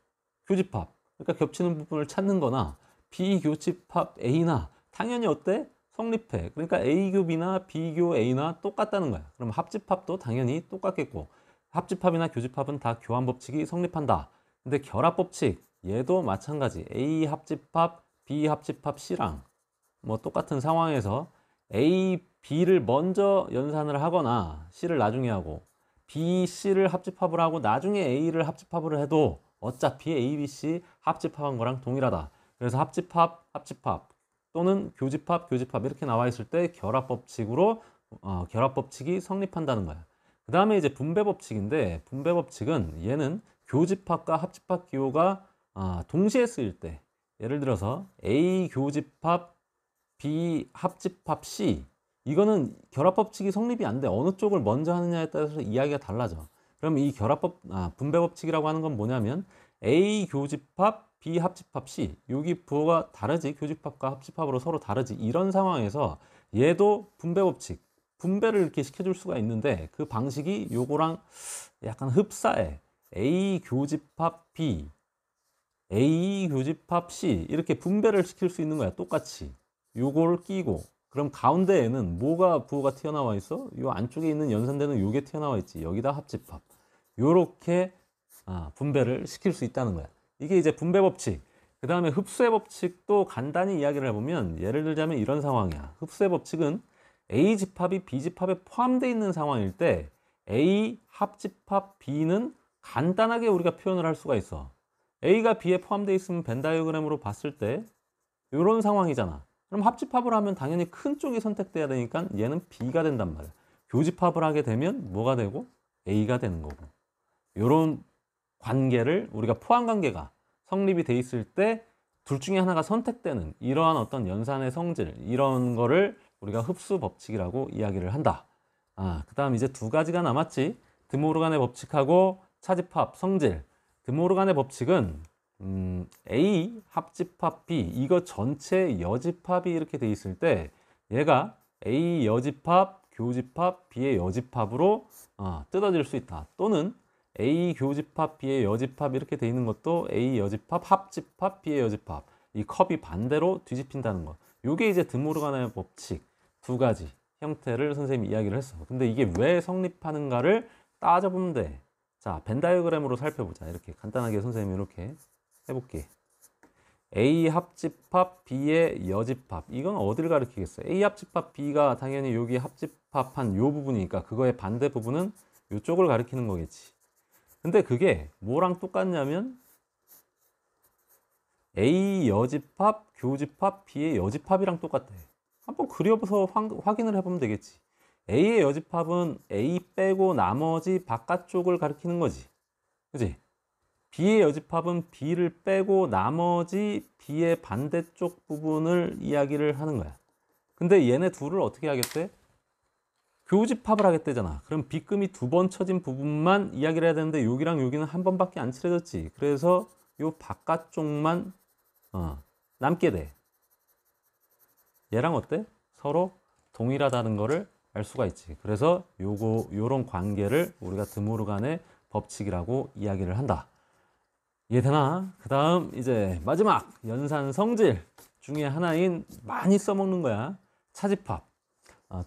교집합, 그러니까 겹치는 부분을 찾는 거나 B 교집합 A나 당연히 어때? 성립해. 그러니까 A 교 B나 B 교 A나 똑같다는 거야. 그럼 합집합도 당연히 똑같겠고 합집합이나 교집합은 다 교환 법칙이 성립한다. 근데 결합 법칙 얘도 마찬가지. A 합집합, B 합집합 C랑 뭐 똑같은 상황에서 A, B를 먼저 연산을 하거나 C를 나중에 하고 B, C를 합집합을 하고 나중에 A를 합집합을 해도 어차피 A, B, C 합집합한 거랑 동일하다. 그래서 합집합, 합집합 또는 교집합, 교집합 이렇게 나와 있을 때 결합 법칙으로 결합 법칙이 성립한다는 거야. 그 다음에 이제 분배 법칙인데, 분배 법칙은 얘는 교집합과 합집합 기호가 동시에 쓰일 때, 예를 들어서 A 교집합 B 합집합 C, 이거는 결합 법칙이 성립이 안 돼. 어느 쪽을 먼저 하느냐에 따라서 이야기가 달라져. 그럼 이 분배 법칙이라고 하는 건 뭐냐면 A 교집합 B 합집합 C, 여기 부호가 다르지, 교집합과 합집합으로 서로 다르지, 이런 상황에서 얘도 분배 법칙, 분배를 이렇게 시켜줄 수가 있는데 그 방식이 요거랑 약간 흡사해. A 교집합 B, A 교집합 C, 이렇게 분배를 시킬 수 있는 거야. 똑같이 요걸 끼고, 그럼 가운데에는 뭐가 부호가 튀어나와 있어? 요 안쪽에 있는 연산되는 요게 튀어나와 있지. 여기다 합집합. 요렇게 분배를 시킬 수 있다는 거야. 이게 이제 분배 법칙. 그 다음에 흡수의 법칙도 간단히 이야기를 해보면, 예를 들자면 이런 상황이야. 흡수의 법칙은 A 집합이 B 집합에 포함되어 있는 상황일 때 A 합집합 B는 간단하게 우리가 표현을 할 수가 있어. A가 B에 포함되어 있으면 벤 다이어그램으로 봤을 때 이런 상황이잖아. 그럼 합집합을 하면 당연히 큰 쪽이 선택돼야 되니까 얘는 B가 된단 말이야. 교집합을 하게 되면 뭐가 되고? A가 되는 거고. 이런 관계를, 우리가 포함 관계가 성립이 돼 있을 때 둘 중에 하나가 선택되는 이러한 어떤 연산의 성질, 이런 거를 우리가 흡수 법칙이라고 이야기를 한다. 그 다음 이제 두 가지가 남았지. 드모르간의 법칙하고 차집합 성질. 드모르간의 법칙은 A 합집합 B, 이거 전체 여집합이 이렇게 돼 있을 때 얘가 A 여집합 교집합 B의 여집합으로 뜯어질 수 있다. 또는 A 교집합 B의 여집합 이렇게 돼 있는 것도 A 여집합 합집합 B의 여집합, 이 컵이 반대로 뒤집힌다는 거. 이게 이제 드모르간의 법칙 두 가지 형태를 선생님이 이야기를 했어. 근데 이게 왜 성립하는가를 따져보면 돼. 자, 벤 다이어그램으로 살펴보자. 이렇게 간단하게 선생님이 이렇게 해볼게. A 합집합 B의 여집합, 이건 어디를 가리키겠어? A 합집합 B가 당연히 여기 합집합한 요 부분이니까 그거의 반대 부분은 이쪽을 가리키는 거겠지. 근데 그게 뭐랑 똑같냐면 A 여집합 교집합 B의 여집합이랑 똑같대. 한번 그려서 확인을 해보면 되겠지. A의 여집합은 A 빼고 나머지 바깥쪽을 가리키는 거지. 그지? B의 여집합은 B를 빼고 나머지 B의 반대쪽 부분을 이야기를 하는 거야. 근데 얘네 둘을 어떻게 하겠대? 교집합을 하겠대잖아. 그럼 B금이 두 번 쳐진 부분만 이야기를 해야 되는데 여기랑 여기는 한 번밖에 안 칠해졌지. 그래서 요 바깥쪽만 남게 돼. 얘랑 어때? 서로 동일하다는 거를 알 수가 있지. 그래서 요런 관계를 우리가 드모르간의 법칙이라고 이야기를 한다. 이해되나? 그 다음 이제 마지막 연산 성질 중에 하나인, 많이 써먹는 거야, 차집합.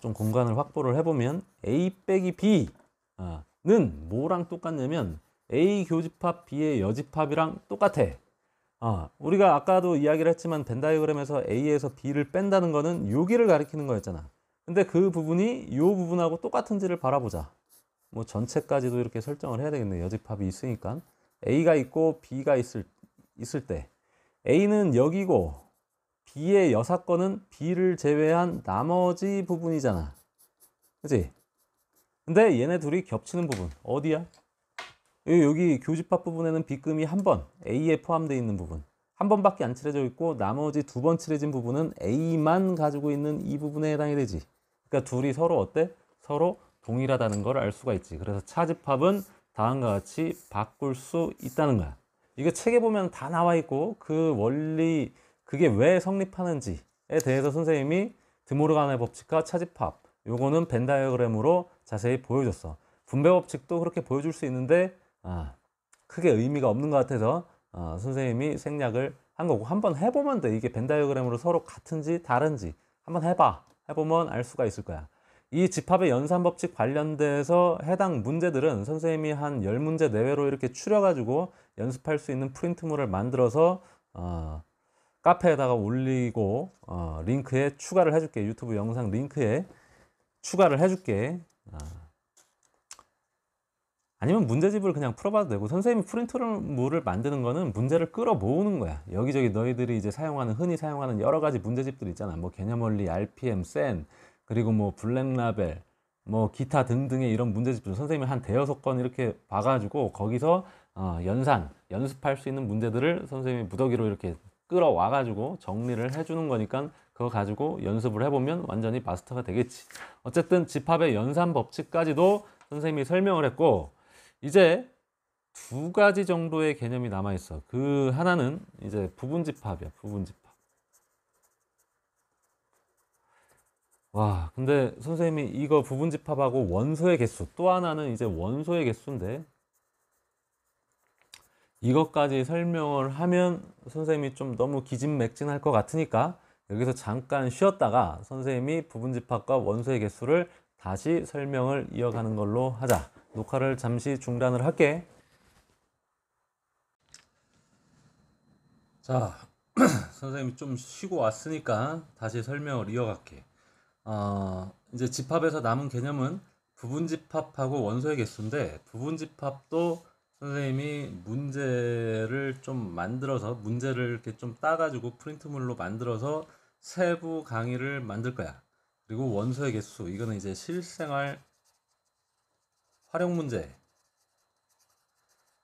좀 공간을 확보를 해보면 A 빼기 B는 뭐랑 똑같냐면 A 교집합 B의 여집합이랑 똑같아. 우리가 아까도 이야기를 했지만 벤 다이어그램에서 A에서 B를 뺀다는 거는 여기를 가리키는 거였잖아. 근데 그 부분이 이 부분하고 똑같은지를 바라보자. 뭐 전체까지도 이렇게 설정을 해야 되겠네. 여집합이 있으니까. A가 있고 B가 있을 때 A는 여기고 B의 여사건은 B를 제외한 나머지 부분이잖아. 그치? 근데 얘네 둘이 겹치는 부분 어디야? 여기 교집합 부분에는 B금이 한 번, A에 포함되어 있는 부분 한 번밖에 안 칠해져 있고, 나머지 두 번 칠해진 부분은 A만 가지고 있는 이 부분에 해당이 되지. 그러니까 둘이 서로 어때? 서로 동일하다는 걸 알 수가 있지. 그래서 차집합은 다음과 같이 바꿀 수 있다는 거야. 이거 책에 보면 다 나와 있고, 그 원리, 그게 왜 성립하는지에 대해서 선생님이 드모르간의 법칙과 차집합, 요거는 벤 다이어그램으로 자세히 보여줬어. 분배 법칙도 그렇게 보여줄 수 있는데 크게 의미가 없는 것 같아서 선생님이 생략을 한 거고, 한번 해보면 돼. 이게 벤 다이어그램으로 서로 같은지 다른지 한번 해보면 알 수가 있을 거야. 이 집합의 연산 법칙 관련돼서 해당 문제들은 선생님이 한 10문제 내외로 이렇게 추려가지고 연습할 수 있는 프린트물을 만들어서 카페에다가 올리고 링크에 추가를 해줄게. 유튜브 영상 링크에 추가를 해줄게. 아니면 문제집을 그냥 풀어봐도 되고, 선생님이 프린트물을 만드는 거는 문제를 끌어 모으는 거야. 여기저기 너희들이 이제 흔히 사용하는 여러 가지 문제집들 있잖아. 뭐 개념원리, RPM, 센, 그리고 뭐 블랙라벨, 뭐 기타 등등의 이런 문제집들 선생님이 한 대여섯 건 이렇게 봐가지고 거기서 연습할 수 있는 문제들을 선생님이 무더기로 이렇게 끌어와가지고 정리를 해주는 거니까 그거 가지고 연습을 해보면 완전히 마스터가 되겠지. 어쨌든 집합의 연산 법칙까지도 선생님이 설명을 했고, 이제 두 가지 정도의 개념이 남아있어. 그 하나는 이제 부분집합이야, 부분집합. 와, 근데 선생님이 이거 부분집합하고 원소의 개수, 또 하나는 이제 원소의 개수인데, 이것까지 설명을 하면 선생님이 좀 너무 기진맥진할 것 같으니까 여기서 잠깐 쉬었다가 선생님이 부분집합과 원소의 개수를 다시 설명을 이어가는 걸로 하자. 녹화를 잠시 중단을 할게. 자, 선생님이 좀 쉬고 왔으니까 다시 설명을 이어갈게. 이제 집합에서 남은 개념은 부분집합하고 원소의 개수인데, 부분집합도 선생님이 문제를 좀 만들어서 문제를 이렇게 좀 따가지고 프린트물로 만들어서 세부 강의를 만들 거야. 그리고 원소의 개수, 이거는 이제 실생활 활용 문제,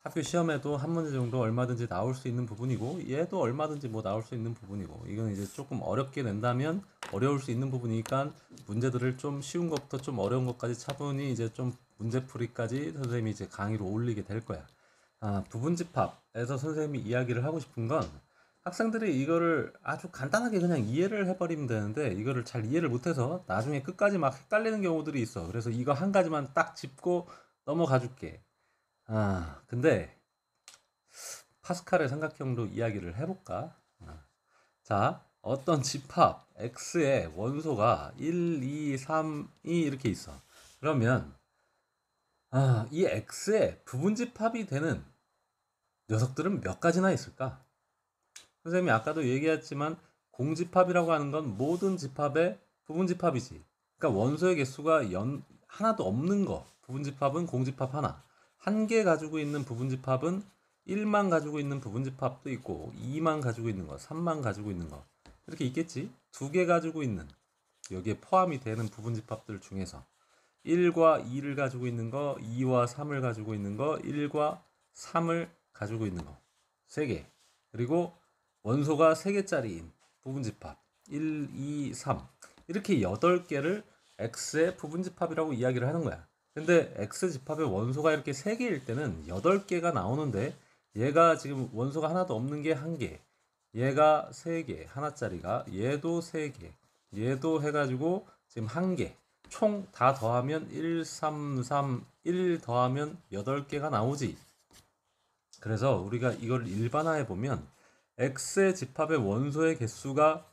학교 시험에도 한 문제 정도 얼마든지 나올 수 있는 부분이고, 얘도 얼마든지 뭐 나올 수 있는 부분이고, 이건 이제 조금 어렵게 낸다면 어려울 수 있는 부분이니까 문제들을 좀 쉬운 것부터 좀 어려운 것까지 차분히 이제 좀 문제풀이까지 선생님이 이제 강의로 올리게 될 거야. 부분집합에서 선생님이 이야기를 하고 싶은 건, 학생들이 이거를 아주 간단하게 그냥 이해를 해버리면 되는데 이거를 잘 이해를 못해서 나중에 끝까지 막 헷갈리는 경우들이 있어. 그래서 이거 한 가지만 딱 짚고 넘어가 줄게. 근데 파스칼의 삼각형도 이야기를 해볼까? 자, 어떤 집합 x의 원소가 1, 2, 3이 이렇게 있어. 그러면 이 x의 부분집합이 되는 녀석들은 몇 가지나 있을까? 선생님이 아까도 얘기했지만 공집합이라고 하는 건 모든 집합의 부분집합이지. 그러니까 원소의 개수가 하나도 없는 거. 부분집합은 공집합 하나. 한 개 가지고 있는 부분집합은 1만 가지고 있는 부분집합도 있고 2만 가지고 있는 거, 3만 가지고 있는 거 이렇게 있겠지. 두 개 가지고 있는, 여기에 포함이 되는 부분집합들 중에서 1과 2를 가지고 있는 거, 2와 3을 가지고 있는 거, 1과 3을 가지고 있는 거, 3개. 그리고 원소가 3개짜리인 부분집합 1, 2, 3 이렇게 8개를 X의 부분집합이라고 이야기를 하는 거야. 근데 X집합의 원소가 이렇게 3개일 때는 8개가 나오는데, 얘가 지금 원소가 하나도 없는 게 1개, 얘가 3개 하나짜리가, 얘도 3개, 얘도 해가지고 지금 1개, 총 다 더하면 1, 3, 3, 1 더하면 8개가 나오지. 그래서 우리가 이걸 일반화해 보면 X의 집합의 원소의 개수가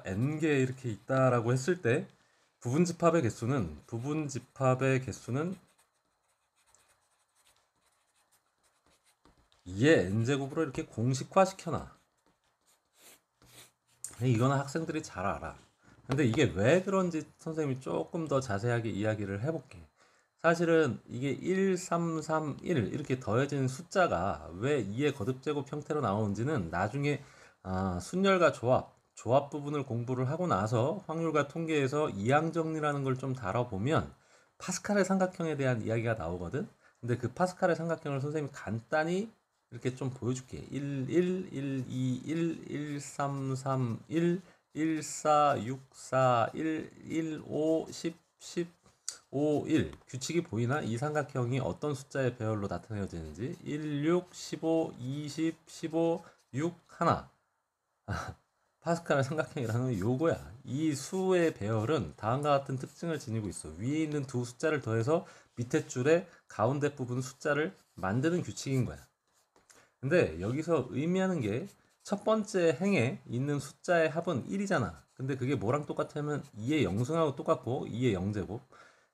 n개 이렇게 있다라고 했을 때, 부분집합의 개수는 2의 n제곱으로 이렇게 공식화 시켜놔. 이거는 학생들이 잘 알아. 근데 이게 왜 그런지 선생님이 조금 더 자세하게 이야기를 해볼게. 사실은 이게 1, 3, 3, 1 이렇게 더해진 숫자가 왜 2의 거듭제곱 형태로 나오는지는 나중에 순열과 조합 부분을 공부를 하고 나서 확률과 통계에서 이항정리라는 걸 좀 다뤄보면 파스칼의 삼각형에 대한 이야기가 나오거든. 근데 그 파스칼의 삼각형을 선생님이 간단히 이렇게 좀 보여줄게. 1, 1, 1, 2, 1, 1, 3, 3, 1, 1, 4, 6, 4, 1, 1, 5, 10, 10, 5, 1. 규칙이 보이나? 이 삼각형이 어떤 숫자의 배열로 나타내어지는지. 1, 6, 15, 20, 15, 6, 하나. 파스칼의 삼각형이라는 건 요거야. 이 수의 배열은 다음과 같은 특징을 지니고 있어. 위에 있는 두 숫자를 더해서 밑에 줄의 가운데 부분 숫자를 만드는 규칙인 거야. 근데 여기서 의미하는 게, 첫 번째 행에 있는 숫자의 합은 1이잖아. 근데 그게 뭐랑 똑같으면 2의 영승하고 똑같고 2의 0제곱.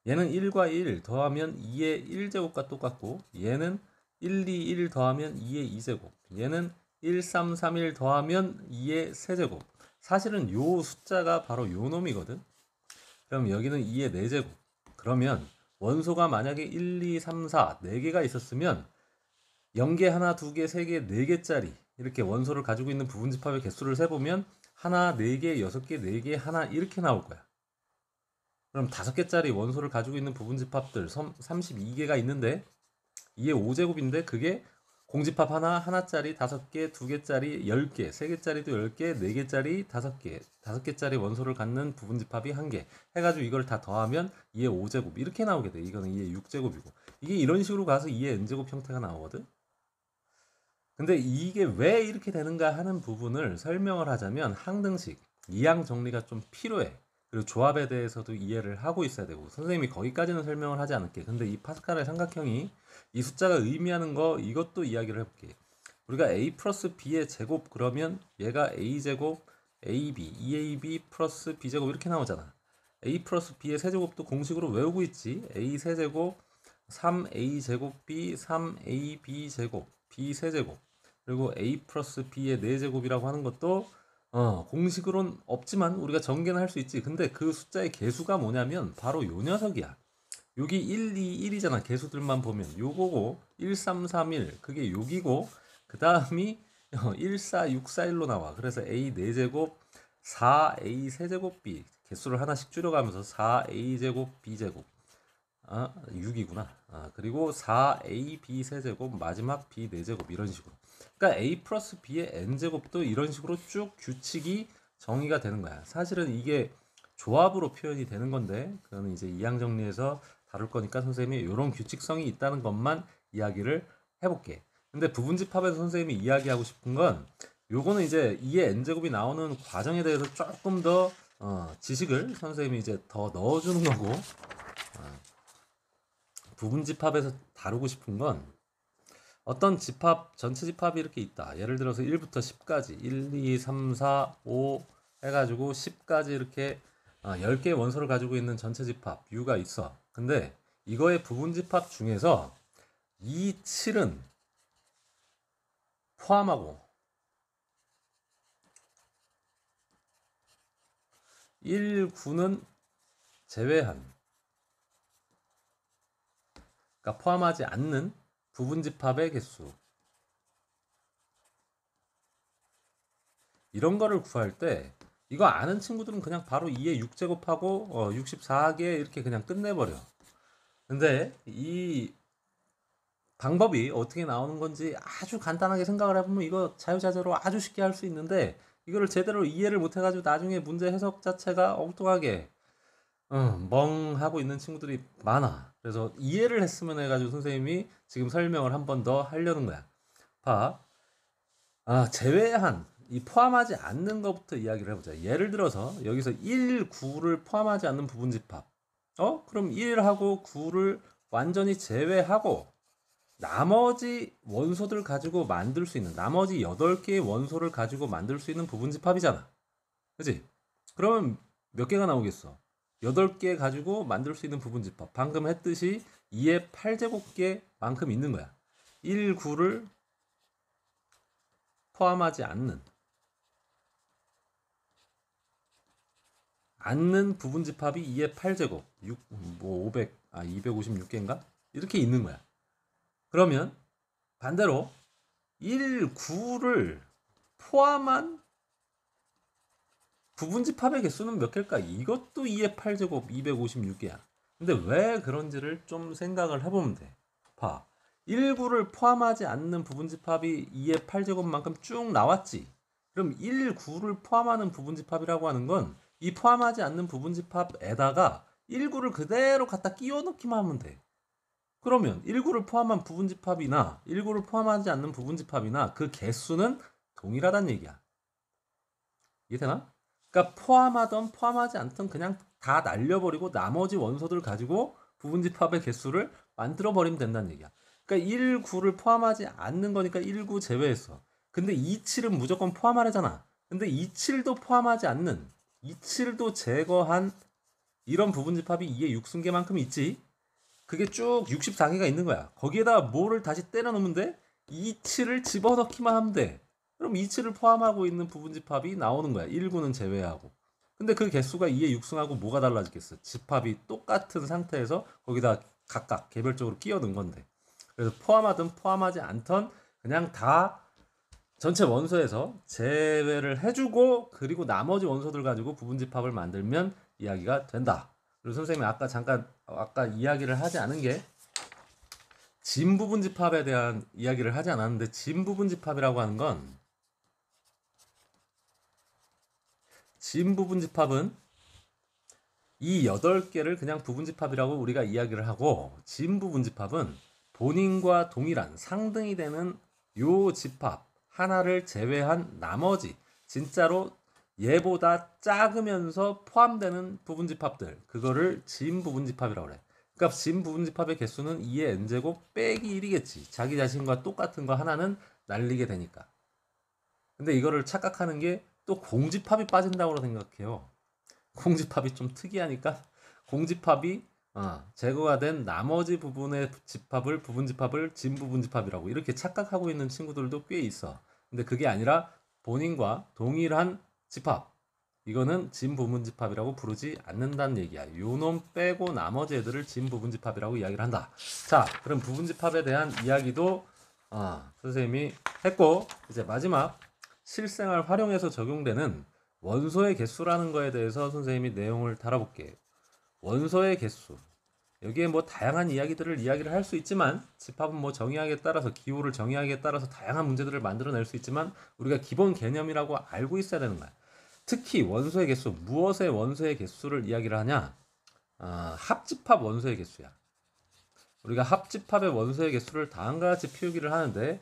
얘는 1과 1 더하면 2의 1제곱과 똑같고, 얘는 1, 2, 1 더하면 2의 2제곱. 얘는 1, 3, 3, 1 더하면 2의 세제곱. 사실은 요 숫자가 바로 요 놈이거든. 그럼 여기는 2의 4제곱. 그러면 원소가 만약에 1, 2, 3, 4 4개가 있었으면 0개, 하나, 2개, 3개, 4개짜리 이렇게 원소를 가지고 있는 부분집합의 개수를 세보면 하나, 네 개, 여섯 개, 네 개, 하나 이렇게 나올 거야. 그럼 5개짜리 원소를 가지고 있는 부분집합들 32개가 있는데 이게 5제곱인데 그게 공집합 하나짜리 5개, 2개짜리 10개, 3개짜리도 10개, 4개짜리 5개, 5개짜리 원소를 갖는 부분집합이 1개 해가지고 이걸 다 더하면 2의 5제곱 이렇게 나오게 돼. 이거는 2의 6제곱이고 이게 이런 식으로 가서 2의 n제곱 형태가 나오거든. 근데 이게 왜 이렇게 되는가 하는 부분을 설명을 하자면 항등식, 이항 정리가 좀 필요해. 그리고 조합에 대해서도 이해를 하고 있어야 되고 선생님이 거기까지는 설명을 하지 않을게. 근데 이 파스칼의 삼각형이 이 숫자가 의미하는 거 이것도 이야기를 해볼게. 우리가 a 플러스 b의 제곱 그러면 얘가 a제곱 ab, 2ab 플러스 b제곱 이렇게 나오잖아. a 플러스 b의 세제곱도 공식으로 외우고 있지. a 세제곱 3a 제곱 b 3ab 제곱 b 세제곱 그리고 a 플러스 b의 4제곱이라고 하는 것도 공식으로는 없지만 우리가 전개는 할 수 있지. 근데 그 숫자의 개수가 뭐냐면 바로 요 녀석이야. 여기 1, 2, 1이잖아. 개수들만 보면 요거고 1, 3, 3, 1 그게 여기고 그 다음이 1, 4, 6, 4, 1로 나와. 그래서 a 4제곱 4a 세제곱 b 개수를 하나씩 줄여가면서 4a 제곱 b 제곱 6이구나. 그리고 4ab 세제곱 마지막 b 4제곱 이런 식으로. 그러니까 a 플러스 b의 n제곱도 이런 식으로 쭉 규칙이 정의가 되는 거야. 사실은 이게 조합으로 표현이 되는 건데 그거는 이제 이항 정리해서 다룰 거니까 선생님이 이런 규칙성이 있다는 것만 이야기를 해볼게. 근데 부분집합에서 선생님이 이야기하고 싶은 건 요거는 이제 2의 n제곱이 나오는 과정에 대해서 조금 더 지식을 선생님이 이제 더 넣어주는 거고 부분집합에서 다루고 싶은 건 어떤 집합, 전체 집합이 이렇게 있다. 예를 들어서 1부터 10까지 1, 2, 3, 4, 5 해가지고 10까지 이렇게 10개의 원소를 가지고 있는 전체 집합 U가 있어. 근데 이거의 부분집합 중에서 2, 7은 포함하고 1, 9는 제외한 그러니까 포함하지 않는 부분집합의 개수 이런 거를 구할 때 이거 아는 친구들은 그냥 바로 2의 6제곱하고 64개 이렇게 그냥 끝내버려. 근데 이 방법이 어떻게 나오는 건지 아주 간단하게 생각을 해보면 이거 자유자재로 아주 쉽게 할 수 있는데 이거를 제대로 이해를 못해가지고 나중에 문제 해석 자체가 엉뚱하게 멍하고 있는 친구들이 많아. 그래서 이해를 했으면 해가지고 선생님이 지금 설명을 한 번 더 하려는 거야. 봐. 제외한 이 포함하지 않는 것부터 이야기를 해보자. 예를 들어서 여기서 1, 9를 포함하지 않는 부분집합. 그럼 1하고 9를 완전히 제외하고 나머지 원소들 가지고 만들 수 있는 나머지 8개의 원소를 가지고 만들 수 있는 부분집합이잖아. 그치? 그러면 몇 개가 나오겠어? 8개 가지고 만들 수 있는 부분집합. 방금 했듯이 2의 8제곱개만큼 있는 거야. 1, 9를 포함하지 않는 부분집합이 2의 8제곱 256개인가? 이렇게 있는 거야. 그러면 반대로 1, 9를 포함한 부분집합의 개수는 몇 개일까? 이것도 2의 8제곱 256개야. 근데 왜 그런지를 좀 생각을 해보면 돼. 봐. 1, 9를 포함하지 않는 부분집합이 2의 8제곱만큼 쭉 나왔지. 그럼 1, 9를 포함하는 부분집합이라고 하는 건 이 포함하지 않는 부분집합에다가 1, 9를 그대로 갖다 끼워 넣기만 하면 돼. 그러면 1, 9를 포함한 부분집합이나 1, 9를 포함하지 않는 부분집합이나 그 개수는 동일하다는 얘기야. 이해되나? 그러니까 포함하던 포함하지 않던 그냥 다 날려버리고 나머지 원소들 가지고 부분집합의 개수를 만들어버리면 된다는 얘기야. 그러니까 1, 9를 포함하지 않는 거니까 1, 9 제외했어. 근데 2, 7은 무조건 포함하래잖아. 근데 2, 7도 포함하지 않는 2, 7도 제거한 이런 부분집합이 2의 6승계만큼 있지. 그게 쭉 64개가 있는 거야. 거기에다 뭐를 다시 때려 넣으면 돼? 2, 7을 집어넣기만 하면 돼. 그럼 2, 7을 포함하고 있는 부분집합이 나오는 거야. 1, 9는 제외하고. 근데 그 개수가 2의 6승하고 뭐가 달라지겠어? 집합이 똑같은 상태에서 거기다 각각 개별적으로 끼워 넣은 건데. 그래서 포함하든 포함하지 않던 그냥 다 전체 원소에서 제외를 해주고 그리고 나머지 원소들 가지고 부분집합을 만들면 이야기가 된다. 그리고 선생님이 아까 이야기를 하지 않은 게 진부분집합에 대한 이야기를 하지 않았는데, 진부분집합이라고 하는 건, 진부분집합은 이 8개를 그냥 부분집합이라고 우리가 이야기를 하고, 진부분집합은 본인과 동일한 상등이 되는 요 집합 하나를 제외한 나머지 진짜로 얘보다 작으면서 포함되는 부분집합들, 그거를 진부분집합이라고 그래. 그러니까 진부분집합의 개수는 2의 n제곱 빼기 1이겠지. 자기 자신과 똑같은 거 하나는 날리게 되니까. 근데 이거를 착각하는 게 또 공집합이 빠진다고 생각해요. 공집합이 좀 특이하니까 공집합이 제거가 된 나머지 부분의 집합을 부분집합을 진부분집합이라고 이렇게 착각하고 있는 친구들도 꽤 있어. 근데 그게 아니라 본인과 동일한 집합, 이거는 진부분집합이라고 부르지 않는다는 얘기야. 요놈 빼고 나머지 애들을 진부분집합이라고 이야기를 한다. 자, 그럼 부분집합에 대한 이야기도 선생님이 했고, 이제 마지막 실생활 활용해서 적용되는 원소의 개수라는 거에 대해서 선생님이 내용을 달아볼게요. 원소의 개수. 여기에 뭐 다양한 이야기를 할 수 있지만, 집합은 뭐 정의하기에 따라서, 기호를 정의하기에 따라서 다양한 문제들을 만들어낼 수 있지만, 우리가 기본 개념이라고 알고 있어야 되는 거야. 특히 원소의 개수, 무엇의 원소의 개수를 이야기를 하냐? 합집합 원소의 개수야. 우리가 합집합의 원소의 개수를 다음과 같이 피우기를 하는데,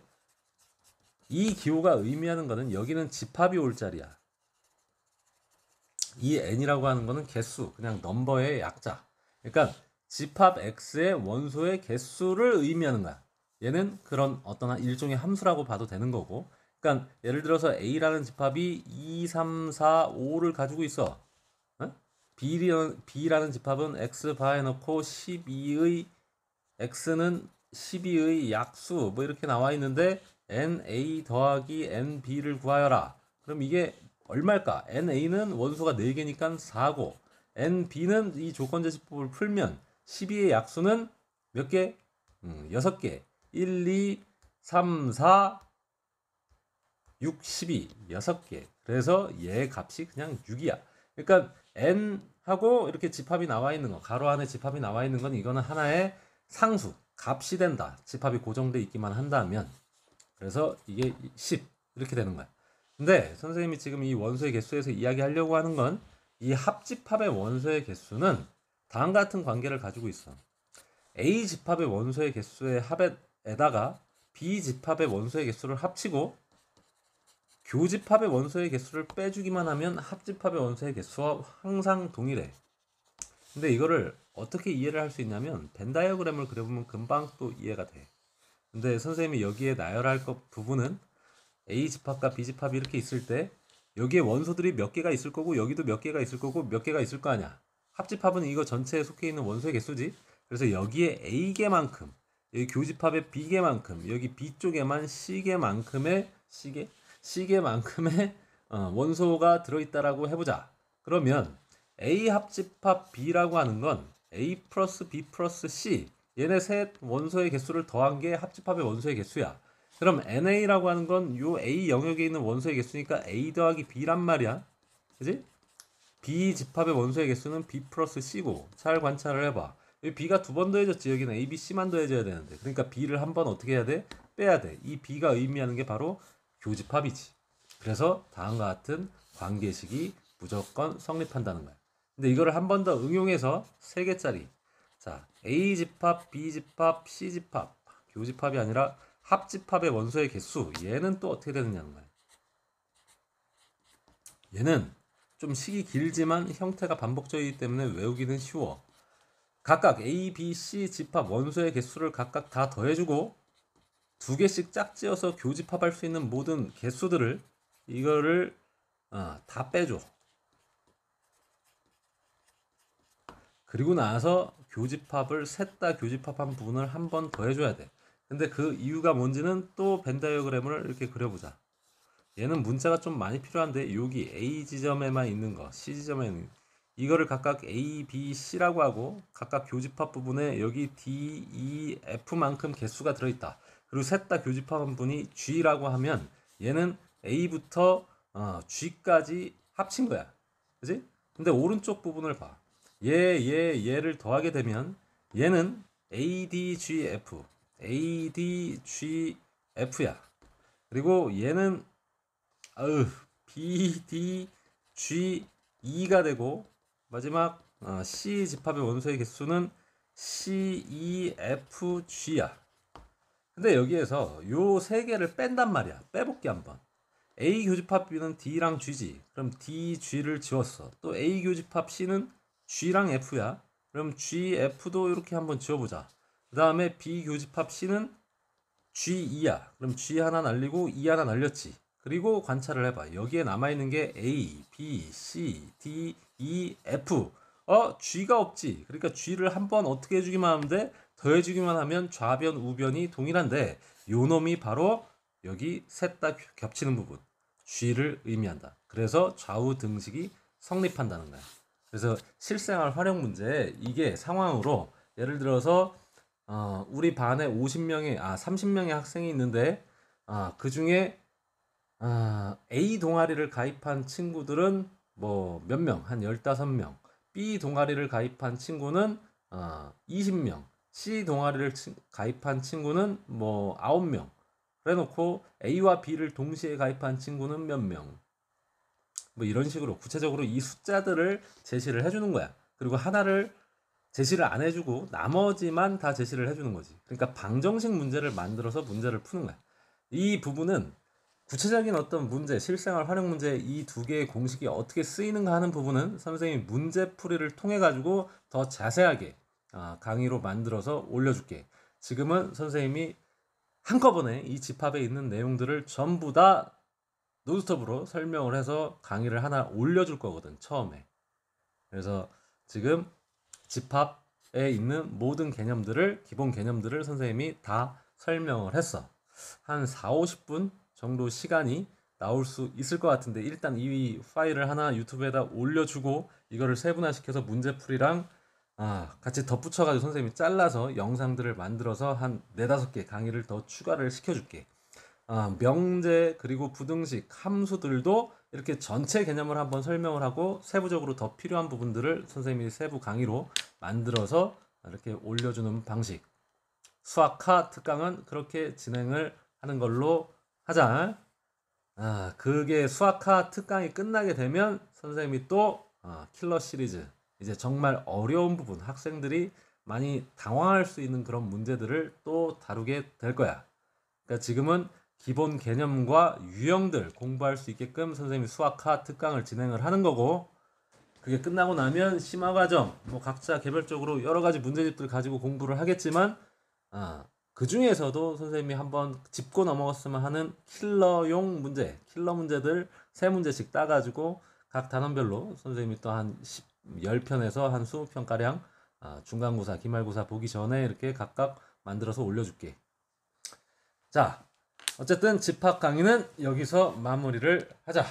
이 기호가 의미하는 거는 여기는 집합이 올 자리야. 이 n이라고 하는 거는 개수, 그냥 넘버의 약자. 그러니까 집합 x의 원소의 개수를 의미하는 거야. 얘는 그런 어떤 일종의 함수라고 봐도 되는 거고. 그러니까 예를 들어서 a라는 집합이 2, 3, 4, 5를 가지고 있어. b라는 집합은 x 바에 넣고 12의 x는 12의 약수 뭐 이렇게 나와 있는데, na 더하기 nb를 구하여라. 그럼 이게 얼마일까? na는 원소가 4개니까 4고, nb는 이 조건제시법을 풀면 12의 약수는 몇 개? 6개. 1, 2, 3, 4, 6, 12. 6개. 그래서 얘 값이 그냥 6이야. 그러니까 n하고 이렇게 집합이 나와 있는 거, 가로 안에 집합이 나와 있는 건 이거는 하나의 상수, 값이 된다. 집합이 고정돼 있기만 한다면. 그래서 이게 10 이렇게 되는 거야. 근데 선생님이 지금 이 원소의 개수에서 이야기하려고 하는 건, 이 합집합의 원소의 개수는 다음과 같은 관계를 가지고 있어. A 집합의 원소의 개수의 합에다가 B 집합의 원소의 개수를 합치고 교집합의 원소의 개수를 빼주기만 하면 합집합의 원소의 개수와 항상 동일해. 근데 이거를 어떻게 이해를 할 수 있냐면, 벤 다이어그램을 그려보면 금방 또 이해가 돼. 근데 선생님이 여기에 나열할 것 부분은 A 집합과 B 집합이 이렇게 있을 때 여기에 원소들이 몇 개가 있을 거고, 여기도 몇 개가 있을 거고, 몇 개가 있을 거 아니야. 합집합은 이거 전체에 속해 있는 원소의 개수지. 그래서 여기에 A개만큼, 여기 교집합의 B개만큼, 여기 B 쪽에만 C개만큼의 원소가 들어있다라고 해보자. 그러면 A 합집합 B라고 하는 건 A 플러스 B 플러스 C, 얘네 셋 원소의 개수를 더한 게 합집합의 원소의 개수야. 그럼 NA라고 하는 건 요 A 영역에 있는 원소의 개수니까 A 더하기 B란 말이야. 그지? B 집합의 원소의 개수는 B 플러스 C고, 잘 관찰을 해봐. 여기 B가 2번 더해졌지. 여기는 A, B, C만 더해져야 되는데, 그러니까 B를 한 번 어떻게 해야 돼? 빼야 돼. 이 B가 의미하는 게 바로 교집합이지. 그래서 다음과 같은 관계식이 무조건 성립한다는 거야. 근데 이거를 한 번 더 응용해서 3개짜리, 자, A 집합, B 집합, C 집합, 교집합이 아니라 합집합의 원소의 개수, 얘는 또 어떻게 되느냐는 거야. 얘는 좀 식이 길지만 형태가 반복적이기 때문에 외우기는 쉬워. 각각 A, B, C 집합 원소의 개수를 각각 다 더해주고 2개씩 짝지어서 교집합할 수 있는 모든 개수들을, 이거를 다 빼줘. 그리고 나서 교집합을 셋 다 교집합한 부분을 한 번 더 해줘야 돼. 근데 그 이유가 뭔지는 또 벤 다이어그램을 이렇게 그려보자. 얘는 문자가 좀 많이 필요한데, 여기 A 지점에만 있는 거, C 지점에 있는 거, 이거를 각각 A, B, C라고 하고, 각각 교집합 부분에 여기 D, E, F만큼 개수가 들어있다. 그리고 셋 다 교집합한 분이 G라고 하면 얘는 A부터 G까지 합친 거야. 그지? 근데 오른쪽 부분을 봐. 얘를 더하게 되면 얘는 ADGF, ADGF야. 그리고 얘는 BDGE가 되고 마지막 C 집합의 원소의 개수는 CEFG야. 근데 여기에서 요 세 개를 뺀단 말이야. 빼볼게 한번. A 교집합 B는 D랑 G지. 그럼 D, G를 지웠어. 또 A 교집합 C는 G랑 F야. 그럼 G, F도 이렇게 한번 지워보자. 그 다음에 B 교집합 C는 G2야. 그럼 G 하나 날리고 E 하나 날렸지. 그리고 관찰을 해봐. 여기에 남아있는 게 A, B, C, D, E, F. G가 없지. 그러니까 G를 한번 어떻게 해주기만 하면 돼? 더해주기만 하면 좌변, 우변이 동일한데 요 놈이 바로 여기 셋 다 겹치는 부분. G를 의미한다. 그래서 좌우 등식이 성립한다는 거야. 그래서 실생활 활용 문제에 이게 상황으로 예를 들어서 우리 반에 30명의 학생이 있는데 그 중에 A 동아리를 가입한 친구들은 뭐 몇 명, 한 15명, B 동아리를 가입한 친구는 20명, C 동아리를 가입한 친구는 뭐 9명. 그래 놓고 A와 B를 동시에 가입한 친구는 몇 명. 뭐 이런 식으로 구체적으로 이 숫자들을 제시를 해주는 거야. 그리고 하나를 제시를 안 해주고 나머지만 다 제시를 해주는 거지. 그러니까 방정식 문제를 만들어서 문제를 푸는 거야. 이 부분은 구체적인 어떤 문제, 실생활 활용 문제 이 두 개의 공식이 어떻게 쓰이는가 하는 부분은 선생님이 문제풀이를 통해 가지고 더 자세하게 강의로 만들어서 올려줄게. 지금은 선생님이 한꺼번에 이 집합에 있는 내용들을 전부 다 논스톱으로 설명을 해서 강의를 하나 올려줄 거거든, 처음에. 그래서 지금 집합에 있는 모든 개념들을, 기본 개념들을 선생님이 다 설명을 했어. 한 4, 50분 정도 시간이 나올 수 있을 것 같은데 일단 이 파일을 하나 유튜브에다 올려주고 이거를 세분화시켜서 문제풀이랑 같이 덧붙여가지고 선생님이 잘라서 영상들을 만들어서 한 4, 5개 강의를 더 추가를 시켜줄게. 명제 그리고 부등식 함수들도 이렇게 전체 개념을 한번 설명을 하고 세부적으로 더 필요한 부분들을 선생님이 세부 강의로 만들어서 이렇게 올려주는 방식. 수학하 특강은 그렇게 진행을 하는 걸로 하자. 그게 수학하 특강이 끝나게 되면 선생님이 또 킬러 시리즈, 이제 정말 어려운 부분, 학생들이 많이 당황할 수 있는 그런 문제들을 또 다루게 될 거야. 그러니까 지금은 기본 개념과 유형들 공부할 수 있게끔 선생님이 수학하 특강을 진행을 하는 거고, 그게 끝나고 나면 심화과정 뭐 각자 개별적으로 여러 가지 문제집들 가지고 공부를 하겠지만 그 중에서도 선생님이 한번 짚고 넘어갔으면 하는 킬러용 문제, 킬러 문제들 3문제씩 따가지고 각 단원별로 선생님이 또 한 10편에서 한 20편가량 중간고사, 기말고사 보기 전에 이렇게 각각 만들어서 올려줄게. 자, 어쨌든 집합 강의는 여기서 마무리를 하자.